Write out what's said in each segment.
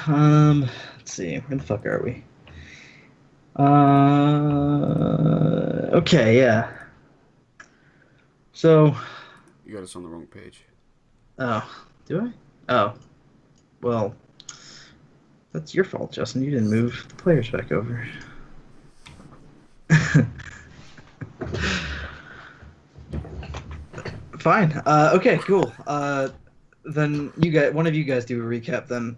Let's see. Where the fuck are we? Okay, yeah. So, You got us on the wrong page. do I? Oh, well, that's your fault, Justin. You didn't move the players back over. Fine. Okay, cool. Then one of you guys do a recap then.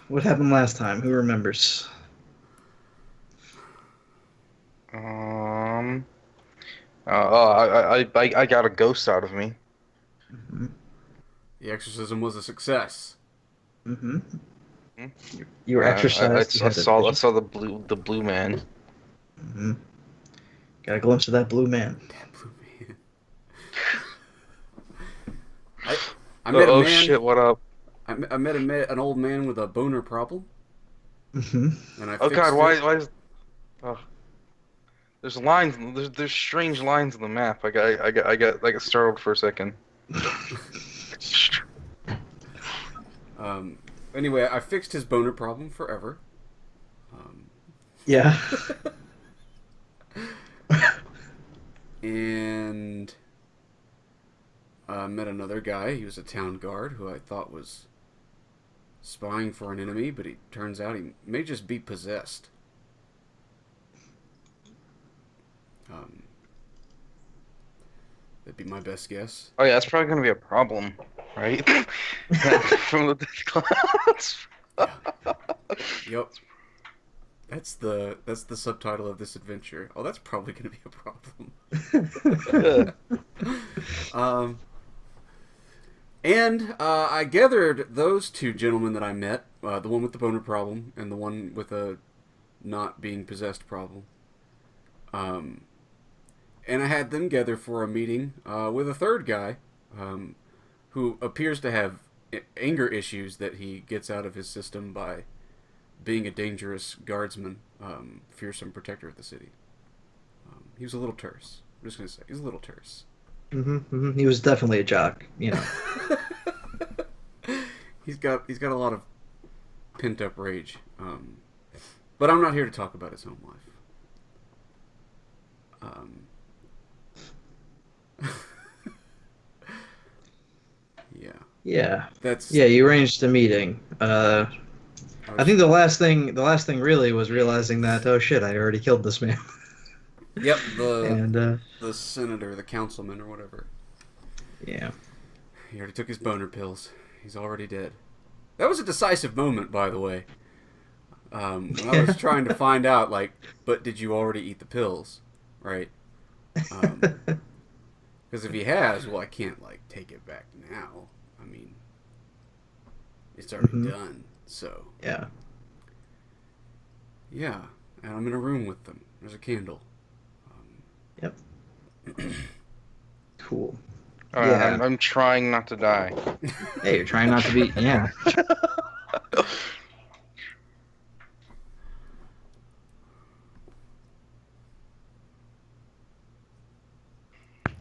What happened last time? Who remembers? Um. I got a ghost out of me. Mm-hmm. The exorcism was a success. Mm-hmm. Hmm? You were exercised. You I had the saw vision. the blue man. Mm-hmm. Got a glimpse of that blue man. That blue man. I I met a Oh man. shit! What up? I met an old man with a boner problem, Mm-hmm. and I Oh god! fixed it. Why is oh, there's lines? There's strange lines on the map. I got startled for a second. Um, anyway, I fixed his boner problem forever. Um, Yeah. and I met another guy. He was a town guard who I thought was spying for an enemy, but he turns out he may just be possessed. Um, that'd be my best guess. Oh yeah, that's probably gonna be a problem, right? From the death clouds. Yeah. Yep. That's the subtitle of this adventure. Oh, that's probably going to be a problem. um, and I gathered those two gentlemen that I met, the one with the boner problem and the one with a not being possessed problem. Um, and I had them gather for a meeting with a third guy who appears to have anger issues that he gets out of his system by being a dangerous guardsman, fearsome protector of the city. He was a little terse. I'm just gonna say he's a little terse. Mm-hmm, mm-hmm. He was definitely a jock, you know. He's got a lot of pent up rage, but I'm not here to talk about his home life. Yeah, Yeah. that's. Yeah, you arranged a meeting. I think the last thing really was realizing that, oh shit, I already killed this man. Yep, the And the senator, the councilman, or whatever. yeah. He already took his boner pills. He's already dead. That was a decisive moment, by the way. When I was trying to find out, like, but did you already eat the pills, right? Because if he has, well, I can't like take it back now. I mean, it's already Mhm. done. So Yeah. yeah, and I'm in a room with them. There's a candle. Yep. Cool. Alright, Yeah. I'm trying not to die. Hey, you're trying not to be. Yeah.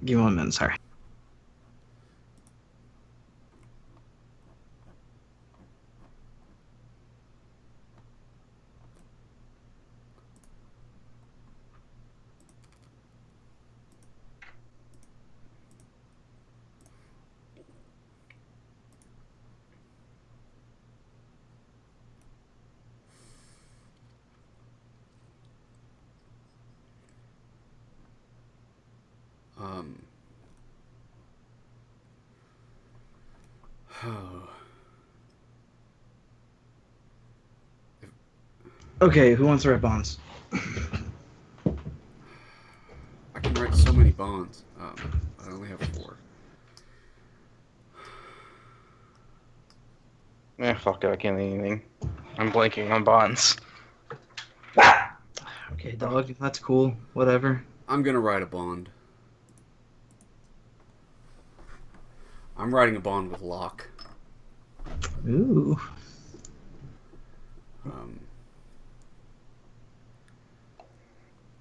Give me 1 minute. Sorry. Um. Oh. Okay, who wants to write bonds? I can write so many bonds. I only have 4. Fuck it, I can't do anything. I'm blanking on bonds. Okay, dog, that's cool. Whatever. I'm gonna write a bond. I'm writing a bond with Locke. Ooh. Um,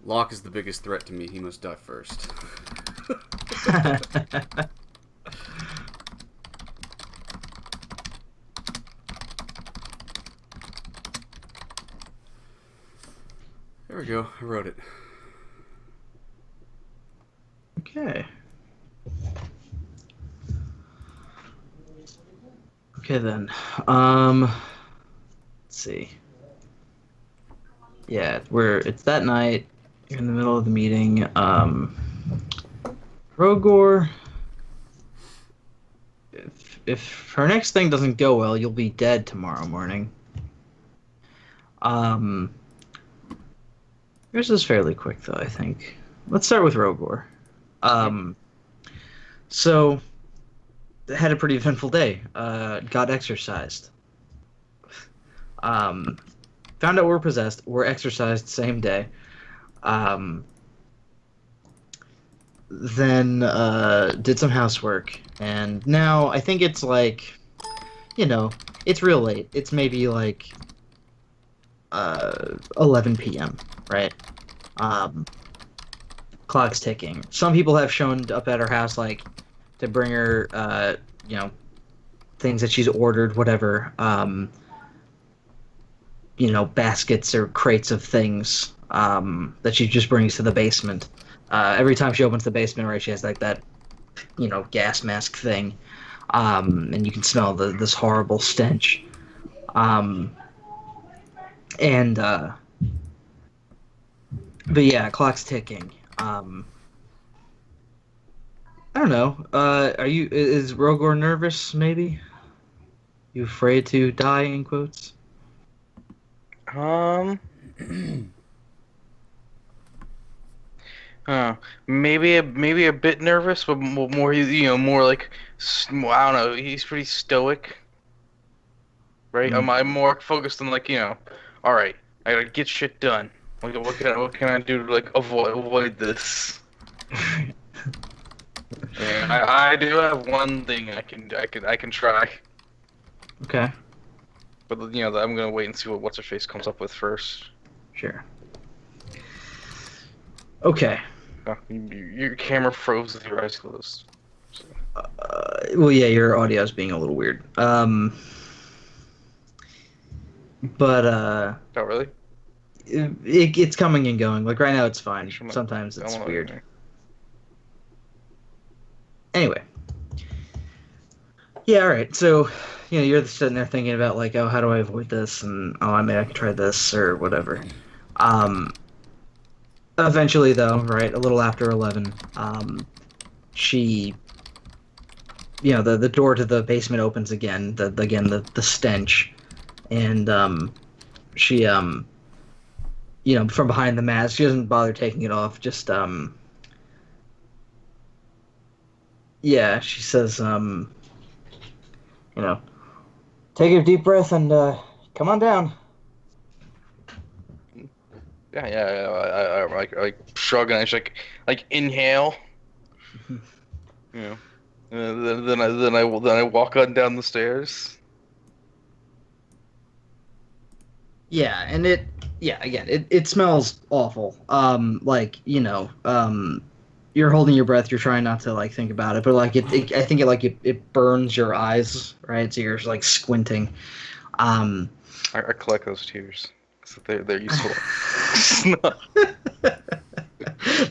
Locke is the biggest threat to me. He must die first. There we go. I wrote it. Okay. Okay then. Let's see. Yeah, it's that night. You're in the middle of the meeting. Roegor. If her next thing doesn't go well, you'll be dead tomorrow morning. Yours is fairly quick though, I think. Let's start with Roegor. So had a pretty eventful day. Got exercised. Found out we're possessed. We're exercised same day. Then did some housework, and now I think it's like, it's real late. It's maybe like 11 p.m. Right? Clock's ticking. Some people have shown up at her house like to bring her things that she's ordered, whatever. Baskets or crates of things that she just brings to the basement. Every time she opens the basement, right, she has like that, gas mask thing, and you can smell this horrible stench. But yeah, clock's ticking. I don't know. Is Roegor nervous? Maybe. You afraid to die? In quotes. Maybe a bit nervous, but more more like I don't know. He's pretty stoic, right? I'm more focused on like all right, I gotta get shit done. Like, what can I do to like avoid this? And I do have one thing I can try, Okay. but I'm gonna wait and see what what's her face comes up with first. Sure. Okay. Your camera froze with your eyes closed. So. Well, yeah, your audio is being a little weird. But Oh, really? it's coming and going. Like right now, it's fine. Sometimes it's weird. Anyway. Yeah. All right. So, you're sitting there thinking about like, oh, how do I avoid this? And I could try this or whatever. Eventually, though, right, a little after 11, she, the door to the basement opens again. The stench, and she, from behind the mask, she doesn't bother taking it off. Just, yeah, she says, take a deep breath and come on down. Yeah. I shrug and I just like inhale. Then I walk on down the stairs. Yeah, and it smells awful. You're holding your breath. You're trying not to like think about it, but like I think it burns your eyes, right? So you're like squinting. I collect those tears. So they're useful.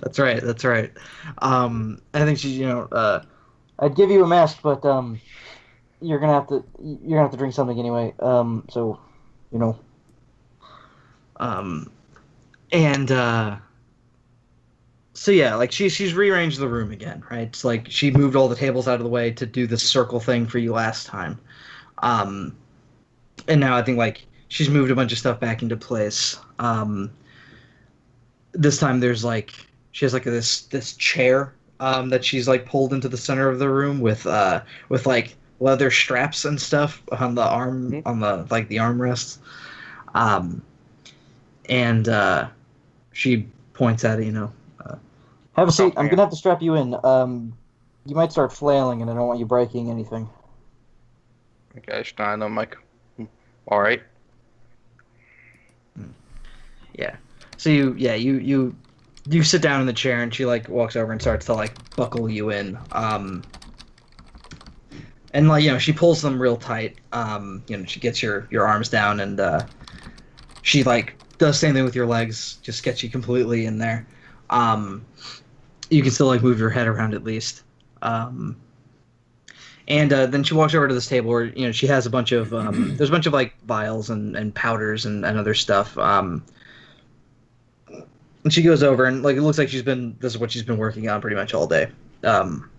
That's right. I think she's I'd give you a mask, but you're gonna have to drink something anyway. So yeah, like she's rearranged the room again, right? It's like she moved all the tables out of the way to do the circle thing for you last time. And now I think like she's moved a bunch of stuff back into place. This time there's like she has like this chair that she's like pulled into the center of the room with like leather straps and stuff on the arm on the like the armrests. And she points at it, have a seat. I'm gonna have to strap you in. You might start flailing, and I don't want you breaking anything. Okay, Stein, I'm like, all right. Yeah. So you sit down in the chair, and she like walks over and starts to like buckle you in. And like she pulls them real tight. She gets your arms down, and she like does the same thing with your legs, just gets you completely in there. Um, you can still like move your head around at least. Um, and then she walks over to this table where she has a bunch of there's a bunch of like vials and powders and other stuff. And she goes over and like it looks like this is what she's been working on pretty much all day. Um,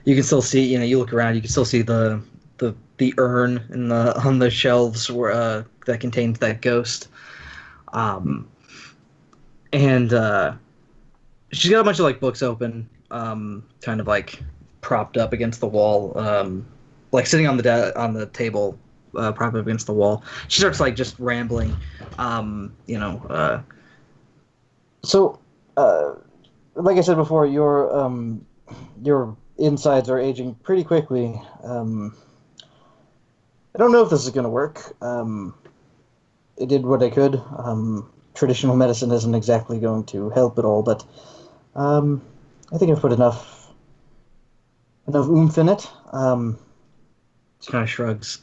you can still see you look around, you can still see the urn in the on the shelves where that contains that ghost. Um, and she's got a bunch of like books open, kind of like propped up against the wall, like sitting on on the table, propped up against the wall. She starts like just rambling, um, you know. Uh, so, like I said before, your insides are aging pretty quickly. I don't know if this is going to work. I did what I could. Traditional medicine isn't exactly going to help at all, but I think I've put enough oomph in it. She kind of shrugs.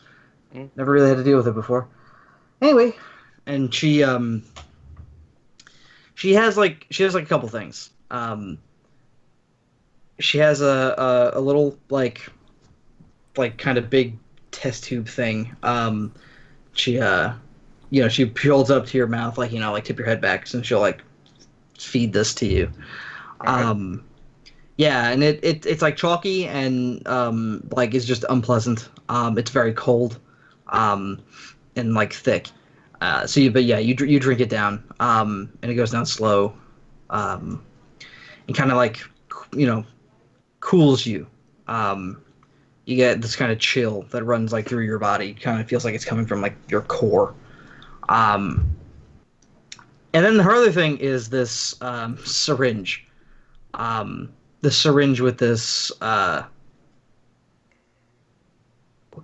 Never really had to deal with it before. Anyway, and she has a couple things. She has a little like kind of big test tube thing. She she holds up to your mouth like tip your head back and she'll like feed this to you. Okay. Yeah, and it's like chalky and like it's just unpleasant. It's very cold, um, and like thick. You drink it down, and it goes down slow, um, and kind of like you know cools you. Um, you get this kind of chill that runs like through your body. Kind of feels like it's coming from like your core. Um, and then her other thing is this syringe. The syringe with this what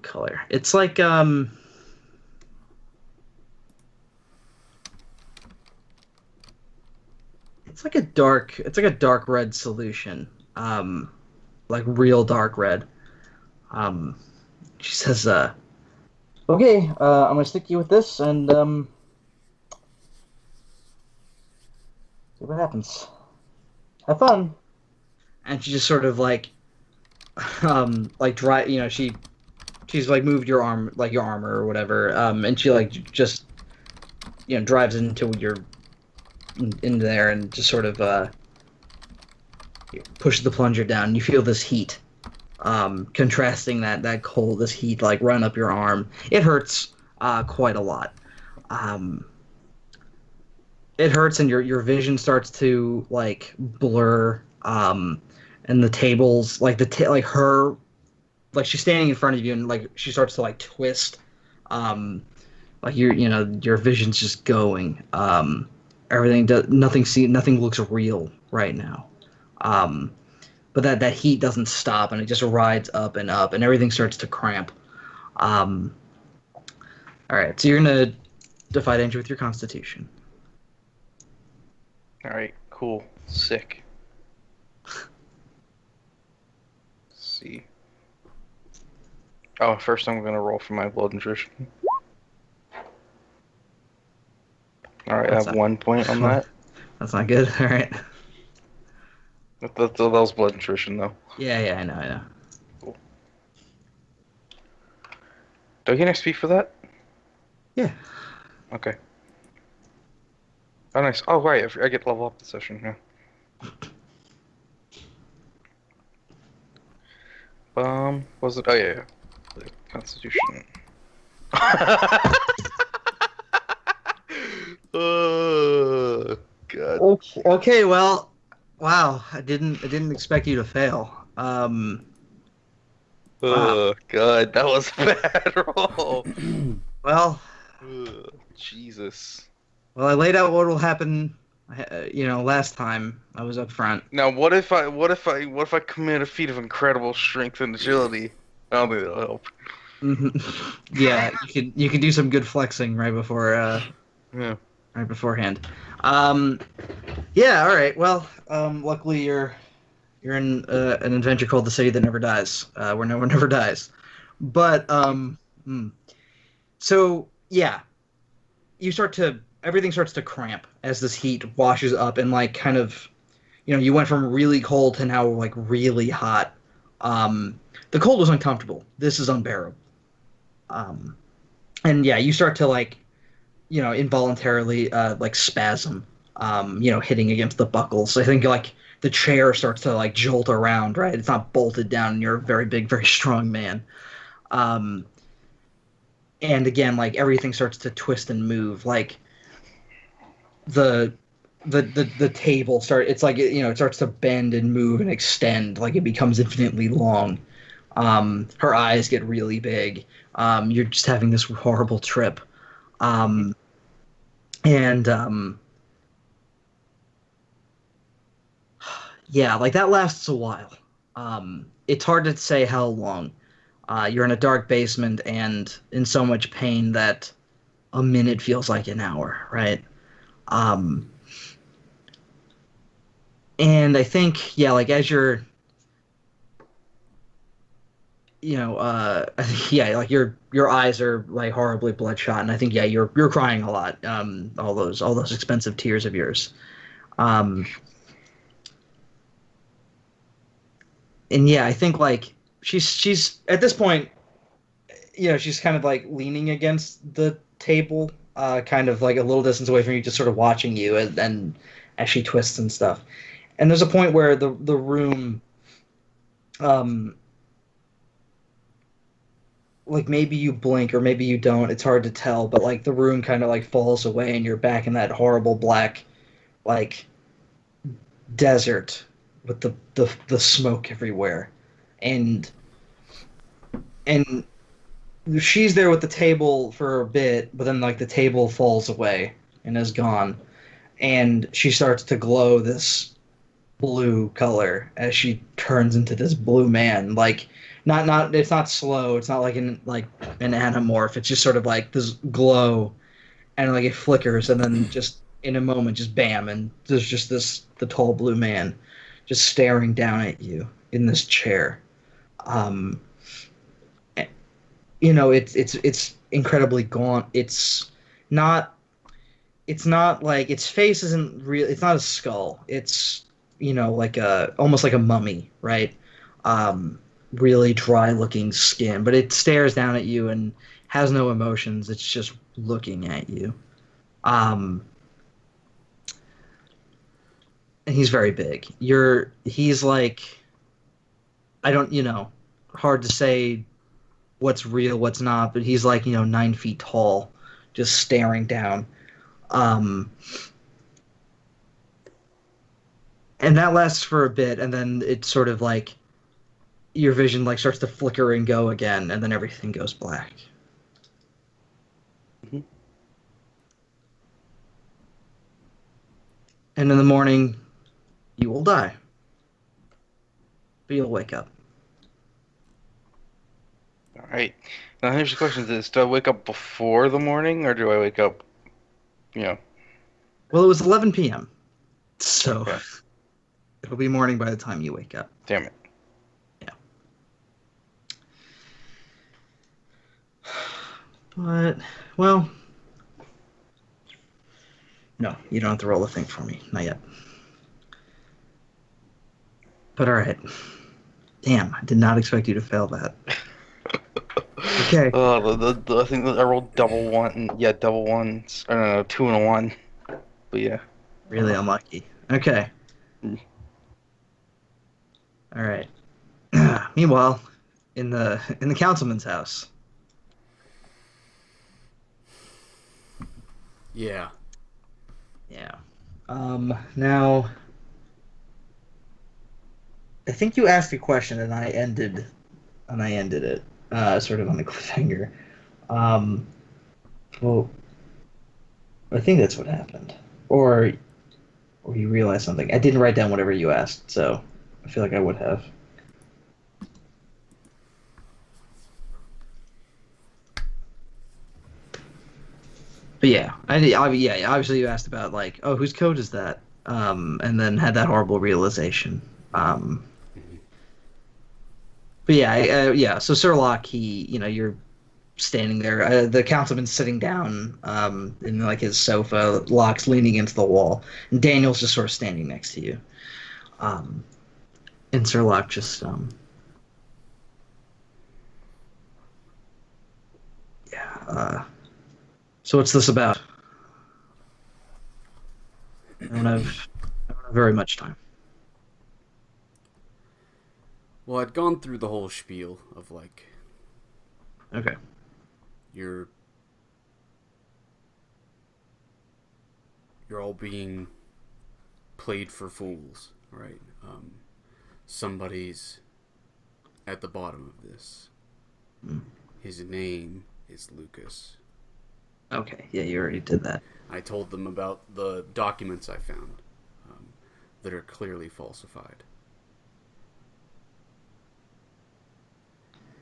color? It's like a dark red solution. Like real dark red. Um, she says, "Okay, I'm gonna stick you with this and see what happens. Have fun." And she just sort of like dry, she's like moved your arm, like your armor or whatever, and she like just drives into there and just sort of pushes the plunger down. You feel this heat, contrasting that cold, this heat like run up your arm. It hurts quite a lot. Um, it hurts, and your vision starts to like blur. And the tables, like like her, like she's standing in front of you, and like she starts to like twist. Like your vision's just going. Nothing looks real right now. Um, but that heat doesn't stop, and it just rides up, and everything starts to cramp. Um, all right, so you're gonna defy danger with your constitution. All right. Cool. Sick. Let's see. Oh, first I'm gonna roll for my blood nutrition. All right, I have 1 point on that. That's not good. All right. That was blood nutrition, though. Yeah, I know. Cool. Do I get an XP for that? Yeah. Okay. Oh, nice. Oh, right. I get to level up the session, yeah. Was it? Oh, yeah. The Constitution. Oh, God. Okay, well, wow. I didn't expect you to fail. Wow. Oh, God. That was a bad roll. Well, Jesus. well, I laid out what will happen. Last time I was up front. Now, what if I commit a feat of incredible strength and agility? I don't think that'll help. Yeah, you could do some good flexing right before Yeah. right beforehand. Yeah, all right. Well, luckily you're in an adventure called The City That Never Dies, where no one never dies. But so yeah, you start to everything starts to cramp as this heat washes up and like kind of, you went from really cold to now like really hot. The cold was uncomfortable. This is unbearable. Um, and yeah, you start to like, involuntarily like spasm, hitting against the buckles. So I think like the chair starts to like jolt around, right? It's not bolted down, and you're a very big, very strong man. Um, and again, like everything starts to twist and move. Like the the table it's like it starts to bend and move and extend, like it becomes infinitely long. Her eyes get really big. You're just having this horrible trip. And yeah, like that lasts a while. It's hard to say how long. You're in a dark basement and in so much pain that a minute feels like an hour, right? Um, and I think, yeah, like as you're, I think, yeah, like your eyes are like horribly bloodshot, and I think, yeah, you're crying a lot. All those expensive tears of yours. Um, and yeah, I think like she's at this point, she's kind of like leaning against the table, kind of like a little distance away from you, just sort of watching you, and as she twists and stuff. And there's a point where the room, um, like maybe you blink or maybe you don't. It's hard to tell, but like the room kind of like falls away, and you're back in that horrible black, like desert with the smoke everywhere, and and she's there with the table for a bit, but then like the table falls away and is gone, and she starts to glow this blue color as she turns into this blue man. Like not it's not slow. It's not like an anamorph. It's just sort of like this glow, and like it flickers, and then just in a moment, just bam, and there's just the tall blue man just staring down at you in this chair. Um, it's incredibly gaunt. Not it's not like its face isn't real. It's not a skull. It's like a almost like a mummy, right? Really dry looking skin, but it stares down at you and has no emotions. It's just looking at you. Um, and he's very big. He's like, I don't, hard to say what's real, what's not, but he's like, 9 feet tall, just staring down. Um, and that lasts for a bit, and then it's sort of like your vision like starts to flicker and go again, and then everything goes black. Mhm. And in the morning, you will die, but you'll wake up. All right. Now here's the question: do I wake up before the morning, or do I wake up, you know? Well, it was 11 p.m., so Okay. it'll be morning by the time you wake up. Damn it. Yeah. But, well, no, you don't have to roll a thing for me. Not yet. But all right. Damn, I did not expect you to fail that. Okay. I think I rolled double one. Yeah, double ones. I don't know, 2 and a 1. But yeah. Really unlucky. Okay. Mm. All right. Meanwhile, in the councilman's house. Yeah. Yeah. Now, I think you asked a question and I ended it, sort of on a cliffhanger. Well, I think that's what happened, or you realized something. I didn't write down whatever you asked, so I feel like I would have. But yeah, yeah, obviously you asked about like, oh, whose code is that? And then had that horrible realization. But yeah, yeah. So Sherlock, he, you're standing there. The councilman's sitting down in like his sofa, Locke's leaning against the wall, and Daniel's just sort of standing next to you. Um, and Sir Locke just yeah. So what's this about? I don't have very much time. Well, I'd gone through the whole spiel of like Okay. you're you're all being played for fools, right? Somebody's at the bottom of this. Mm. His name is Lucas. Okay. Yeah, you already did that. I told them about the documents I found that are clearly falsified.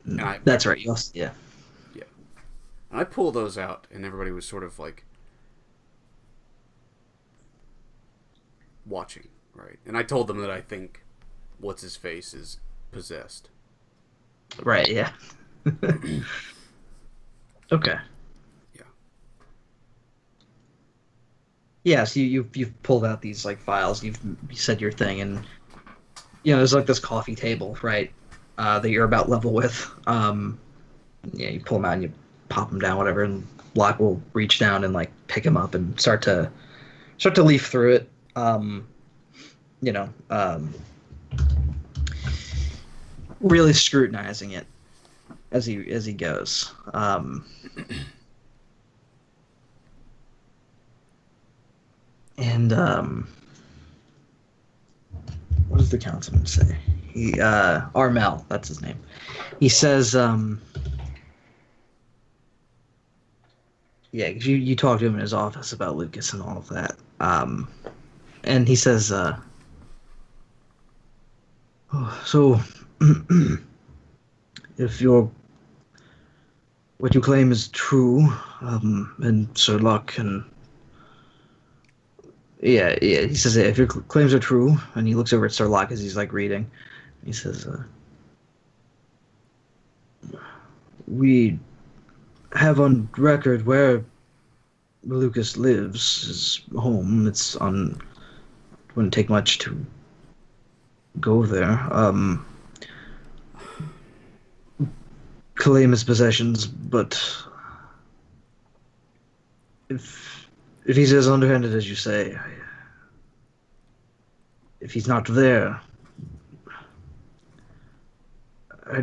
And That's right. Yes. Yeah. Yeah. And I pull those out, and everybody was sort of like watching, right? And I told them that I think what's his face is possessed. Right. Yeah. Okay. Yeah. Yeah. So you've pulled out these like files. You said your thing, and there's like this coffee table, right? That you're about level with. Yeah, you pull them out and you pop them down, whatever, and Locke will reach down and like pick him up and start to leaf through it. You know, really scrutinizing it as he goes. And what does the councilman say? He Armel, that's his name. He says, yeah, 'cause you talked to him in his office about Lucas and all of that. And he says, oh, so if what you claim is true, and Sir Locke and yeah, he says if your claims are true, and he looks over at Sir Locke as he's like reading, he says, we have on record where Lucas lives, his home. Wouldn't take much to go there. Claim his possessions, but if he's as underhanded as you say, if he's not there,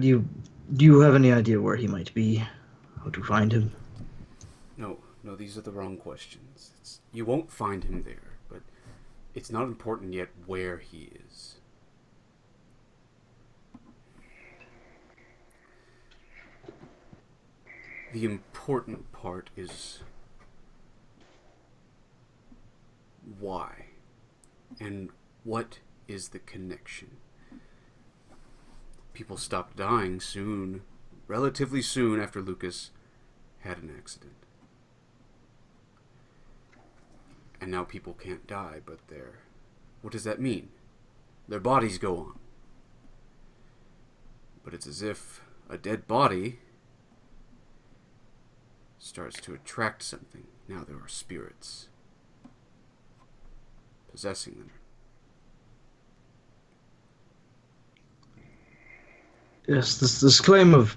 do you have any idea where he might be? How to find him? No, these are the wrong questions. You won't find him there, but it's not important yet where he is. The important part is why, and what is the connection. People stopped dying relatively soon after Lucas had an accident. And now people can't die, but what does that mean? Their bodies go on. But it's as if a dead body starts to attract something. Now there are spirits possessing them. Yes, this claim of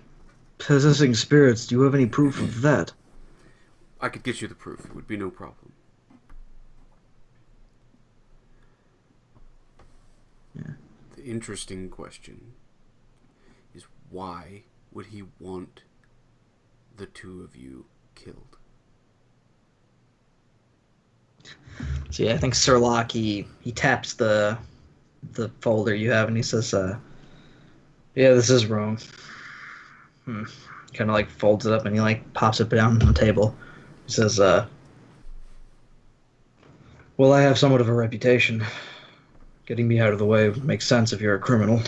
possessing spirits, do you have any proof of that? I could get you the proof. It would be no problem. Yeah. The interesting question is why would he want the two of you killed? So yeah, I think Sir Locke, he taps the folder you have and he says, yeah, this is wrong. Kind of like folds it up and he like pops it down on the table. He says, well, I have somewhat of a reputation. Getting me out of the way makes sense if you're a criminal.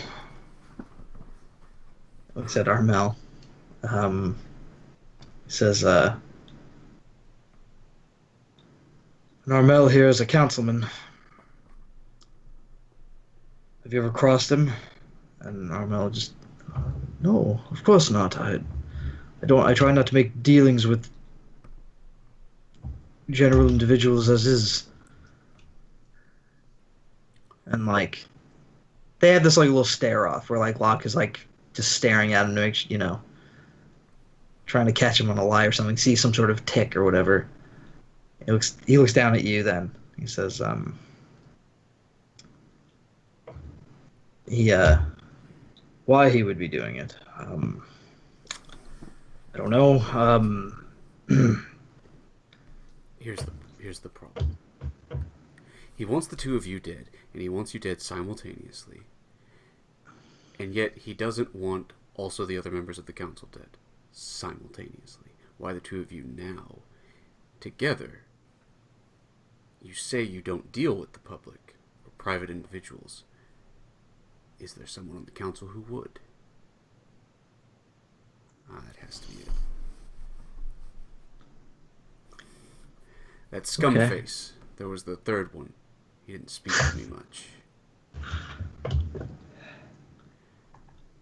Looks at Armel. He says, Armel here is a councilman. Have you ever crossed him? And Armel just, no, of course not. I try not to make dealings with general individuals as is. And like they have this like little stare off where like Locke is like just staring at him to make trying to catch him on a lie or something, see some sort of tick or whatever. He looks down at you then. He says, he why he would be doing it. I don't know. Here's the problem. He wants the two of you dead, and he wants you dead simultaneously. And yet he doesn't want also the other members of the council dead simultaneously. Why the two of you now together? You say you don't deal with the public or private individuals. Is there someone on the council who would? That has to be it. That scum face. There was the third one. He didn't speak to me much.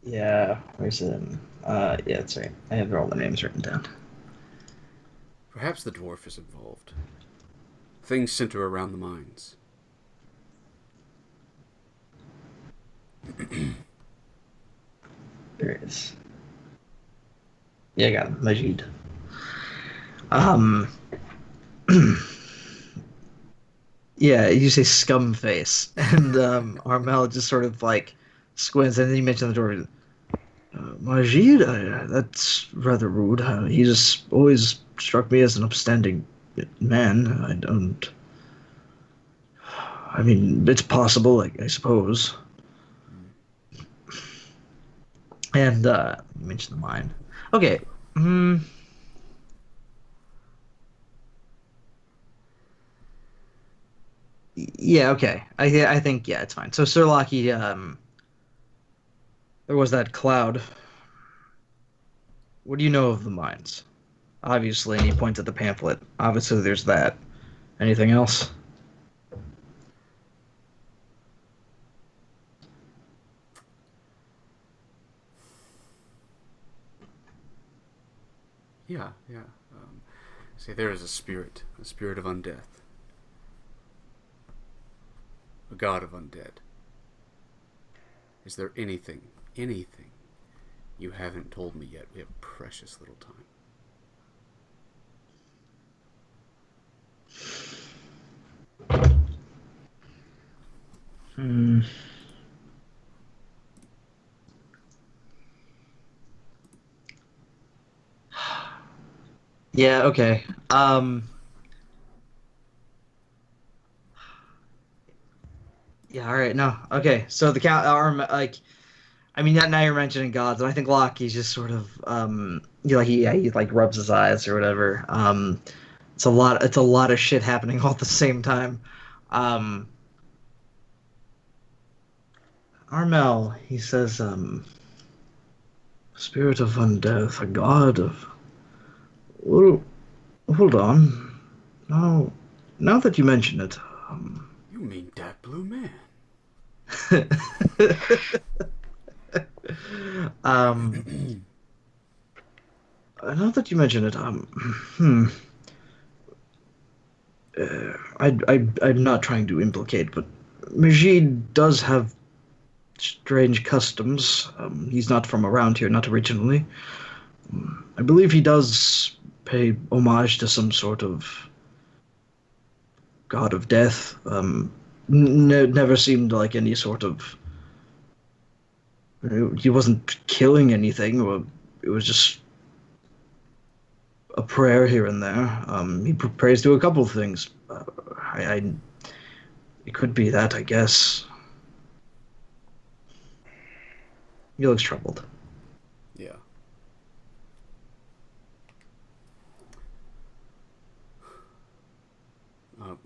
Yeah, where's it? Yeah, that's right. I have all the names written down. Perhaps the dwarf is involved. Things center around the mines. There it is. Yeah, I got him. Majid. Yeah, you say scum face, and Armel just sort of like squints, and then you mention the door. Majid, that's rather rude. He just always struck me as an upstanding man. I don't. I mean, it's possible, like, I suppose. And you mentioned the mine. Okay. Yeah. Okay. I think yeah, it's fine. So Sir Locky, there was that cloud. What do you know of the mines? Obviously, and he points at the pamphlet. Obviously, there's that. Anything else? Yeah. Say there is a spirit of undeath, a god of undead. Is there anything you haven't told me yet? We have precious little time. Yeah, okay. Yeah, all right. No. Okay. So the count arm like I mean now you're mentioning gods and I think Loki's just sort of he like rubs his eyes or whatever. It's a lot of shit happening all at the same time. Um Armel, he says spirit of undeath, a god of well, hold on. Now that you mention it, You mean that blue man? Now that you mention it, I'm not trying to implicate, but Majid does have strange customs. He's not from around here, not originally. I believe he does pay homage to some sort of god of death. Never seemed like any sort of. He wasn't killing anything, or it was just a prayer here and there. He prays to a couple of things. It could be that, I guess. He looks troubled. Yeah.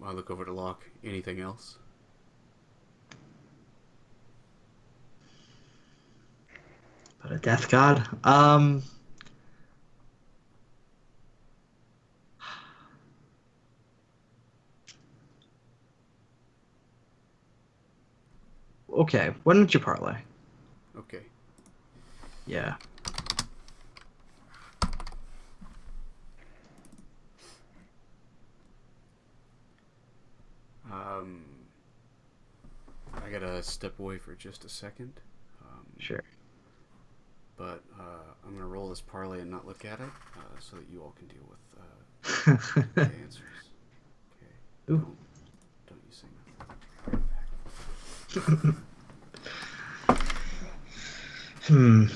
I look over to Locke. Anything else? But a death god? Okay, why don't you parlay? Okay. Yeah. Um, I gotta step away for just a second. Sure. But I'm gonna roll this parlay and not look at it, so that you all can deal with the answers. Okay. Ooh. Don't you say nothing. Right back. Hmm.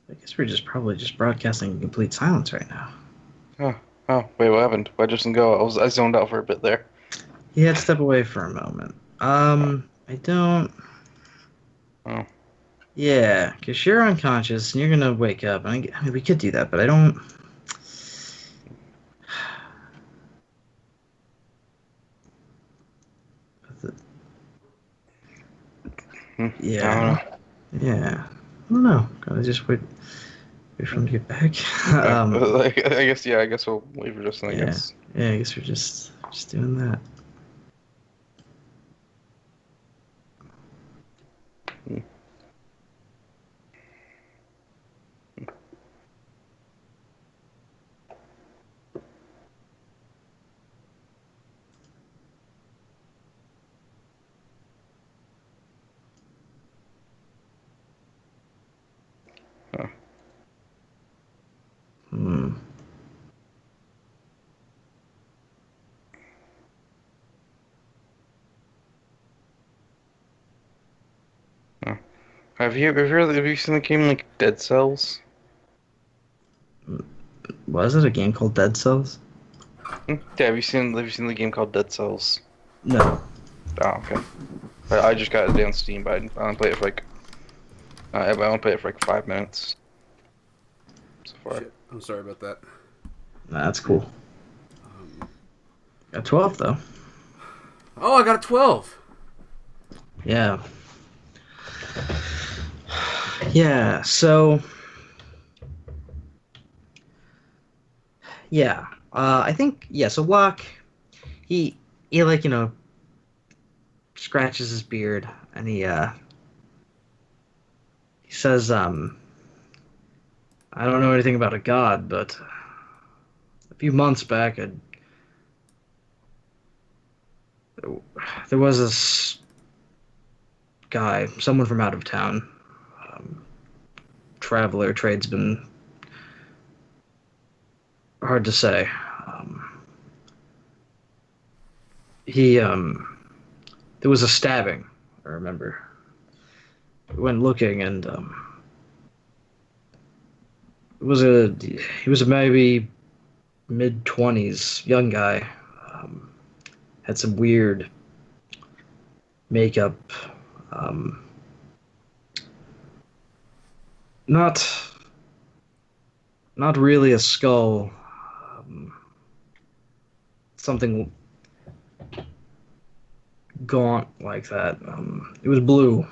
I guess we're just probably just broadcasting in complete silence right now. Oh, wait, what happened? Why just didn't go? I zoned out for a bit there. He had to step away for a moment. I don't. Oh. Yeah, because you're unconscious and you're gonna wake up. I mean, we could do that, but I don't. I don't Yeah, know. yeah. I don't know. Gotta just wait for him to get back. Okay. I guess, yeah, I guess we'll leave for just, I Yeah, guess. yeah. I guess we're just doing that. Hmm. Huh. Hmm. Have you seen the game like Dead Cells? Was it a game called Dead Cells? Yeah, have you seen the game called Dead Cells? No. Oh, okay. I just got it on Steam, but I only played it for like I only played it for like 5 minutes so far. Shit, I'm sorry about that. Nah, that's cool. Um, Got 12 though. oh, I got a 12. Yeah. Yeah. So yeah. I think yeah. So Locke, he he like scratches his beard and he says I don't know anything about a god, but a few months back there was this guy, someone from out of town, um, traveler, tradesman, hard to say. Um, he there was a stabbing. I remember. We went looking, and he was a maybe mid-20s young guy. Um, had some weird makeup. Um, not not really a skull. Um, something gaunt like that. It was blue.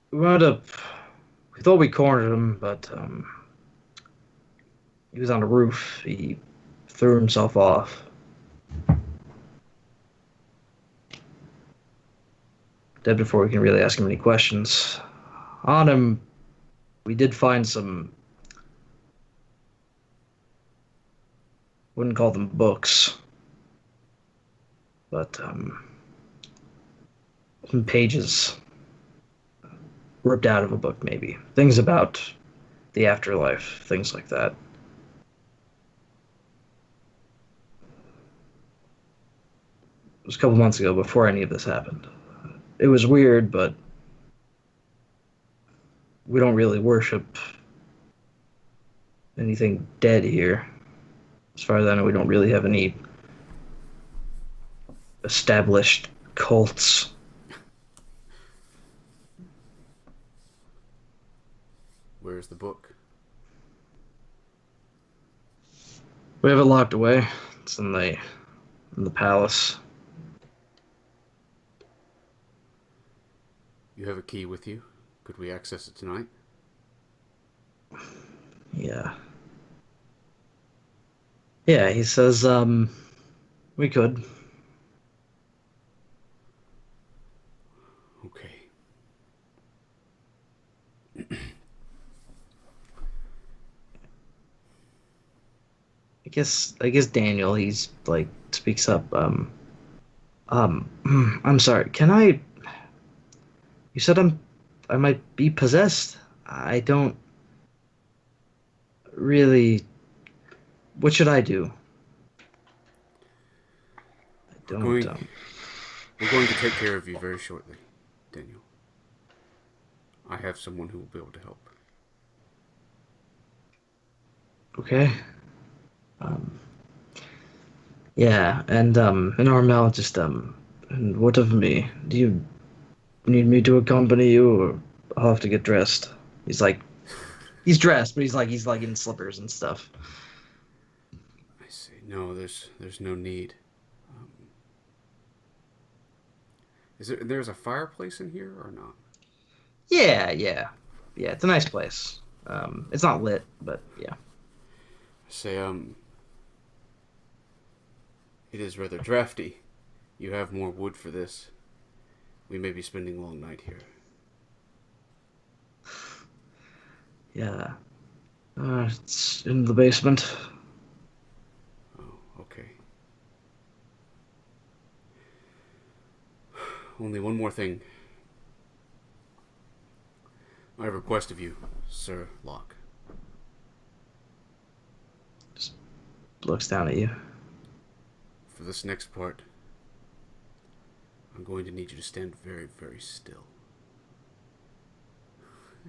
We wound up. We thought we cornered him, but he was on a roof. He threw himself off. Dead before we can really ask him any questions. On him, we did find some. Wouldn't call them books, but some pages ripped out of a book, maybe things about the afterlife, things like that. It was a couple months ago, before any of this happened. It was weird, but we don't really worship anything dead here. As far as I know, we don't really have any established cults. Where's the book? We have it locked away. It's in the palace. You have a key with you. Could we access it tonight? Yeah. Yeah, he says we could. Okay. I guess Daniel, he's like speaks up. I'm sorry. Can I? You said I might be possessed. I don't really. What should I do? I We're don't. going we're going to take care of you very shortly, Daniel. I have someone who will be able to help. Okay. Um. Yeah, and Armel just and what of me? Do you need me to accompany you, or I'll have to get dressed? He's like, he's dressed, but he's like in slippers and stuff. I see. No, there's no need. Um, there's a fireplace in here or not? Yeah, yeah, yeah. It's a nice place. It's not lit, but yeah. I say it is rather drafty. You have more wood for this. We may be spending a long night here. Yeah. It's in the basement. Oh, okay. Only one more thing. I have a request of you, Sir Locke. Just looks down at you. For this next part, I'm going to need you to stand very, very still.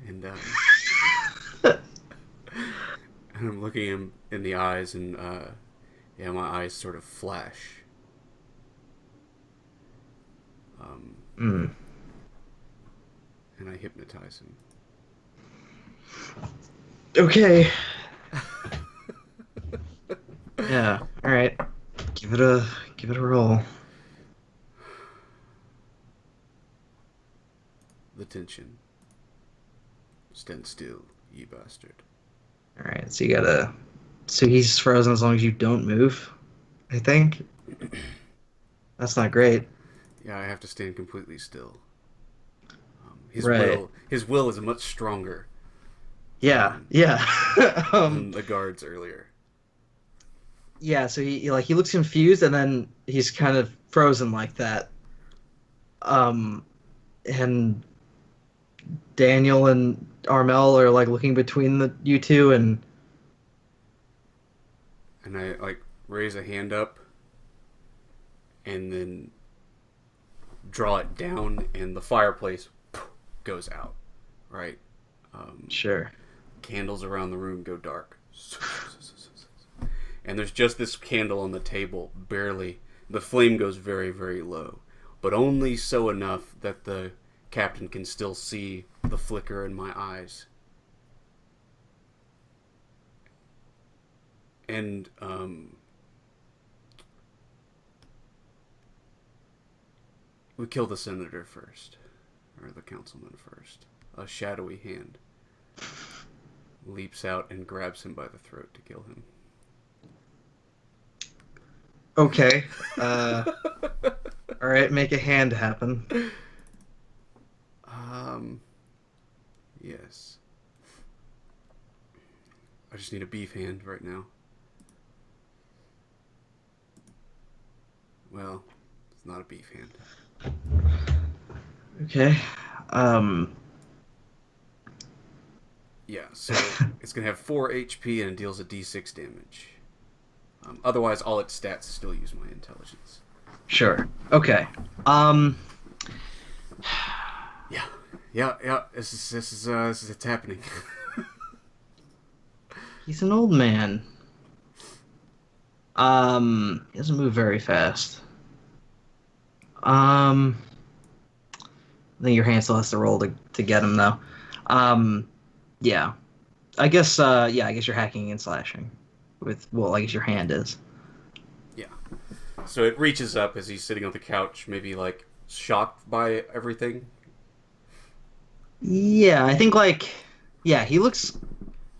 And and I'm looking him in the eyes, and yeah, my eyes sort of flash. Mm. And I hypnotize him. Okay. Yeah. All right. Give it a roll. The tension. Stand still, ye bastard. All right. So you gotta. So he's frozen as long as you don't move. I think. That's not great. Yeah, I have to stand completely still. Right. His will is much stronger Yeah. Yeah. than the guards earlier. Yeah. So he looks confused and then he's kind of frozen like that. And Daniel and Armel are like looking between you two, and And I like raise a hand up, and then draw it down, and the fireplace goes out. Right. sure. Candles around the room go dark. And there's just this candle on the table, barely. The flame goes very, very low, but only so enough that the captain can still see the flicker in my eyes. And we kill the senator first, or the councilman first. A shadowy hand leaps out and grabs him by the throat to kill him. Okay. All right. Make a hand happen. Yes. I just need a beef hand right now. Well, it's not a beef hand. Okay. Yeah, so it's going to have 4 HP and it deals a d6 damage. Otherwise, all its stats still use my intelligence. Sure. Okay. Yeah. This is it's happening. He's an old man. He doesn't move very fast. I think your hand still has to roll to get him though. Yeah. I guess you're hacking and slashing I guess your hand is. Yeah. So it reaches up as he's sitting on the couch, maybe like shocked by everything. Yeah, I think he looks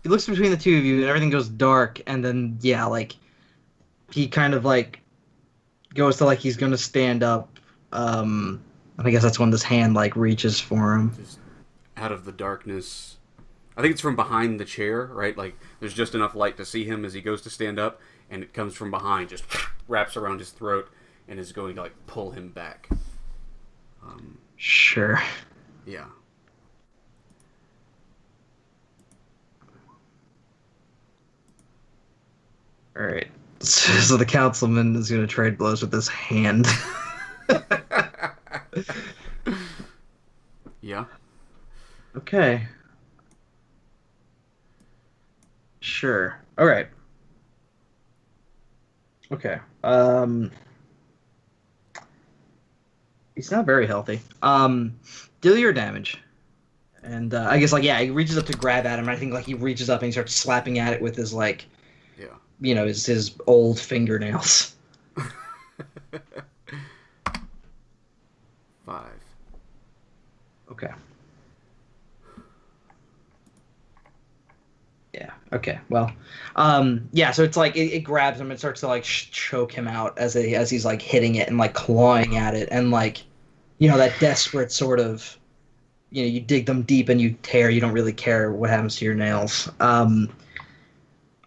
between the two of you and everything goes dark, and then he kind of goes to he's gonna stand up. And I guess that's when this hand reaches for him. Just out of the darkness. I think it's from behind the chair, right? There's just enough light to see him as he goes to stand up, and it comes from behind, just wraps around his throat, and is going to pull him back. Sure. Yeah. All right. So the councilman is going to trade blows with this hand. Yeah. Okay. Sure. All right. Okay. He's not very healthy. Deal your damage. And I guess he reaches up to grab at him. And I think he reaches up and he starts slapping at it with his his old fingernails. 5. Okay. Yeah. Okay. Well, so it's it grabs him and starts to choke him out as he's hitting it and clawing at it and that desperate sort of, you dig them deep and you tear. You don't really care what happens to your nails. Roll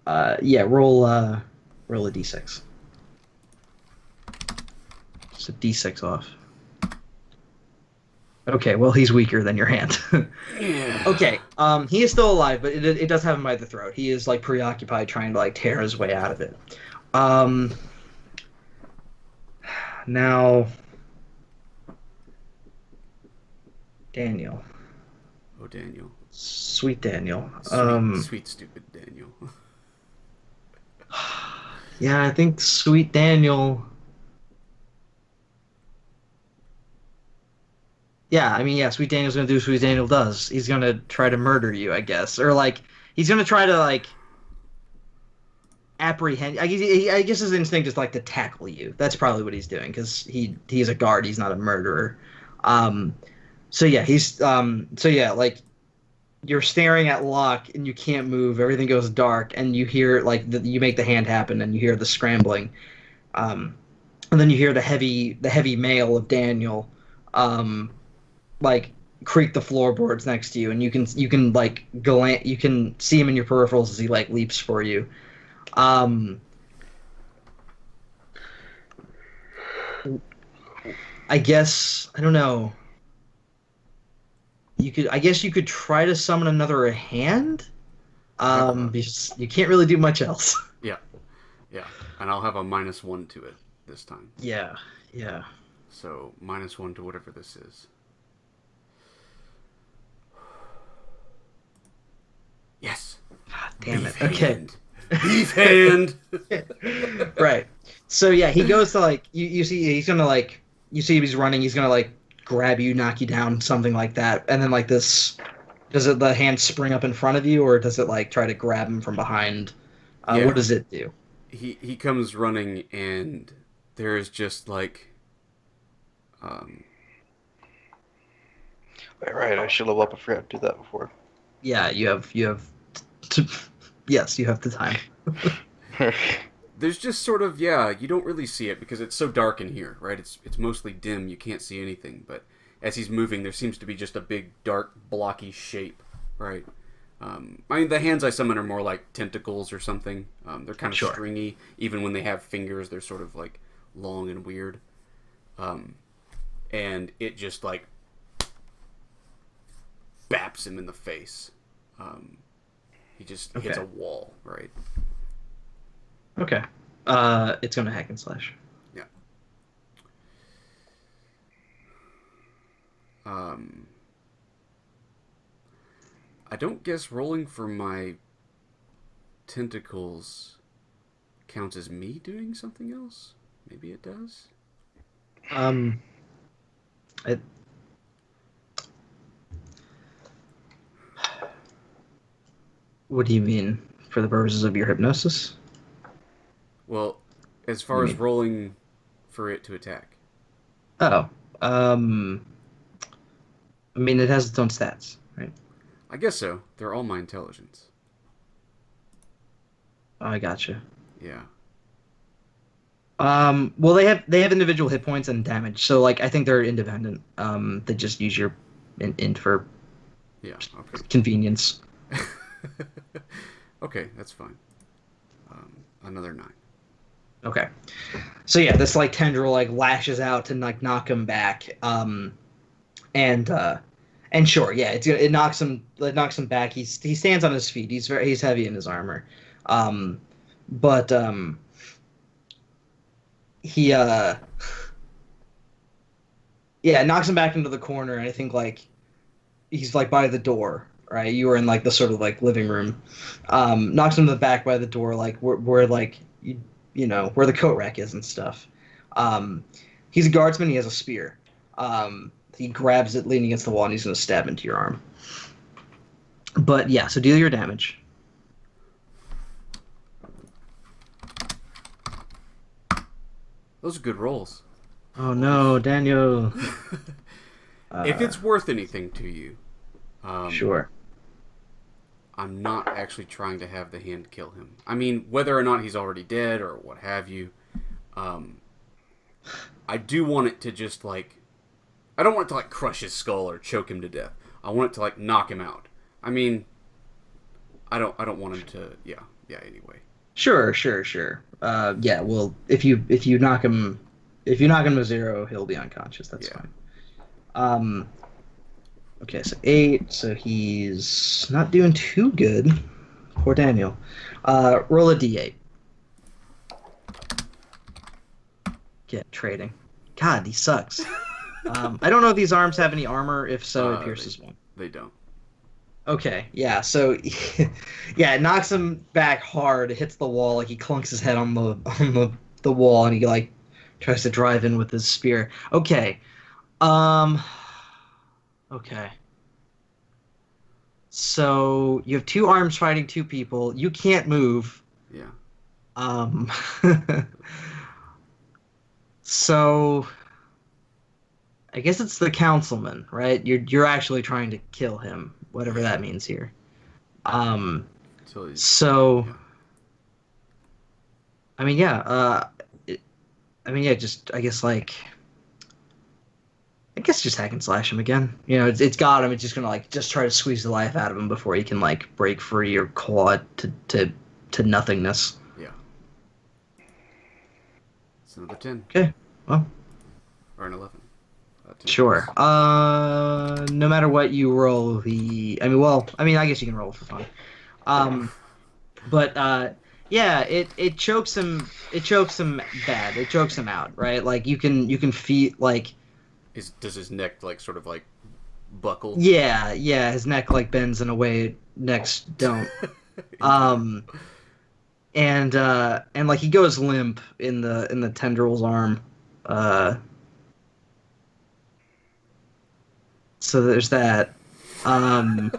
a d6. Just a d6 off. Okay, well, he's weaker than your hand. Yeah. Okay, he is still alive, but it does have him by the throat. He is preoccupied trying to tear his way out of it. Now, Daniel. Oh, Daniel. Sweet Daniel. Sweet, stupid Daniel. Yeah, I think Sweet Daniel. Yeah, I mean, yeah, Sweet Daniel's gonna do what Sweet Daniel does. He's gonna try to murder you, I guess, or like he's gonna try to like apprehend. I guess his instinct is like to tackle you. That's probably what he's doing because he's a guard. He's not a murderer. Um, so yeah, so yeah, like you're staring at Locke and you can't move. Everything goes dark, and you hear like you make the hand happen, and you hear the scrambling. Um, and then you hear the heavy mail of Daniel, um, like creak the floorboards next to you, and you can like you can see him in your peripherals as he like leaps for you. Um, I guess I don't know. I guess you could try to summon another hand. Because you can't really do much else. Yeah, yeah. And I'll have a -1 to it this time. Yeah, yeah. So -1 to whatever this is. Yes. God damn it. Beef Okay. hand. Beef hand. Right. So yeah, he goes to like you see he's gonna like you see he's running, he's gonna like grab you, knock you down, something like that, and then like this does it the hand spring up in front of you or does it like try to grab him from behind? Yeah. What does it do? He comes running and there's just like Right, I should level up. I forgot to do that before. Yeah, you have to, yes, you have the time. there's just sort of, yeah, you don't really see it because it's so dark in here, right? It's mostly dim, you can't see anything, but as he's moving there seems to be just a big dark blocky shape, right? I mean, the hands I summon are more like tentacles or something. They're kind of Sure. stringy. Even when they have fingers, they're sort of like long and weird. And it just like baps him in the face. He just hits a wall, right? Okay. It's gonna hack and slash. Yeah. I don't guess rolling for my tentacles counts as me doing something else. Maybe it does. It. What do you mean? For the purposes of your hypnosis? Well, as far as rolling for it to attack. Oh. I mean, it has its own stats, right? I guess so. They're all my intelligence. Oh, I gotcha. Yeah. Well, they have individual hit points and damage, so like I think they're independent. They just use your int for Yeah. Okay. convenience. Okay, that's fine. Another 9. Okay. So yeah, this like tendril like lashes out to like knock him back. And sure, yeah, it knocks him back. He stands on his feet. He's heavy in his armor. But he yeah, it knocks him back into the corner, and I think like he's like by the door, right? You were in like the sort of like living room. Knocks him to the back by the door, like where like you know where the coat rack is and stuff. He's a guardsman. He has a spear. He grabs it, leaning against the wall, and he's gonna stab into your arm. But yeah, so deal your damage. Those are good rolls. Oh no, Daniel. If it's worth anything to you, Sure. I'm not actually trying to have the hand kill him. I mean, whether or not he's already dead or what have you, I do want it to just like, I don't want it to like crush his skull or choke him to death. I want it to like knock him out. I mean, I don't want him to. Yeah. Anyway. Sure. Yeah. Well, if you knock him to 0, he'll be unconscious. That's fine. Okay, so 8. So he's not doing too good. Poor Daniel. Roll a d8. Get trading. God, he sucks. I don't know if these arms have any armor. If so, it They pierces one. they don't. Okay, yeah. So, yeah, it knocks him back hard. It hits the wall. Like he clunks his head on the wall, and he like tries to drive in with his spear. Okay. Um. Okay. So you have two arms fighting two people. You can't move. Yeah. Um. So I guess it's the councilman, right? You're actually trying to kill him, whatever Yeah. that means here. Um. So he's So yeah. I mean, yeah. It, I mean, yeah. Just I guess like. I guess just hack and slash him again. You know, it's got him. It's just gonna like just try to squeeze the life out of him before he can like break free or claw it to nothingness. Yeah. It's another 10 Okay, well, or an 11. 10 sure. plus. No matter what you roll, the I mean, I guess you can roll for fun. Um, but yeah, it chokes him. It chokes him bad. It chokes him out, right? Like you can feel like Does his neck like sort of like buckle? yeah, his neck like bends in a way necks don't. Yeah. Um, and like he goes limp in the tendril's arm. Uh, so there's that. Um,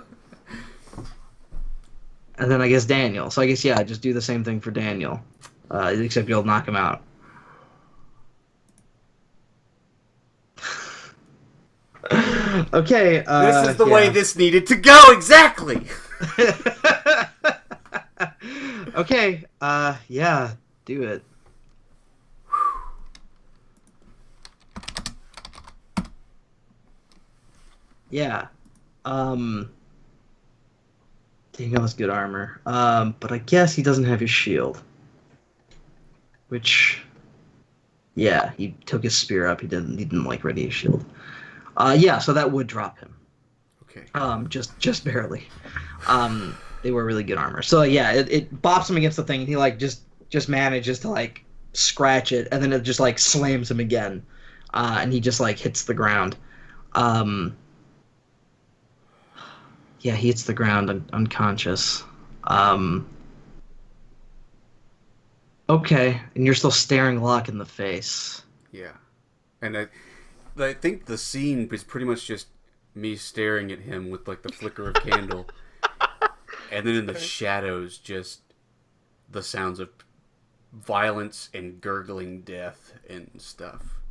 and then I guess Daniel. So I guess yeah, just do the same thing for Daniel, except you'll knock him out. Okay. This is the way Yeah. this needed to go exactly. Okay. Yeah. Do it. Yeah. Um. Daniel has good armor. But I guess he doesn't have his shield. Which, yeah, he took his spear up. He didn't like ready his shield. Yeah, so that would drop him. Okay. Just barely. They were really good armor. So yeah, it bops him against the thing, and he like just manages to like scratch it, and then it just like slams him again, and he just like hits the ground. Um, yeah, he hits the ground unconscious. Um, okay, and you're still staring Locke in the face. Yeah. And I think the scene is pretty much just me staring at him with like the flicker of candle, and then in the shadows, just the sounds of violence and gurgling death and stuff.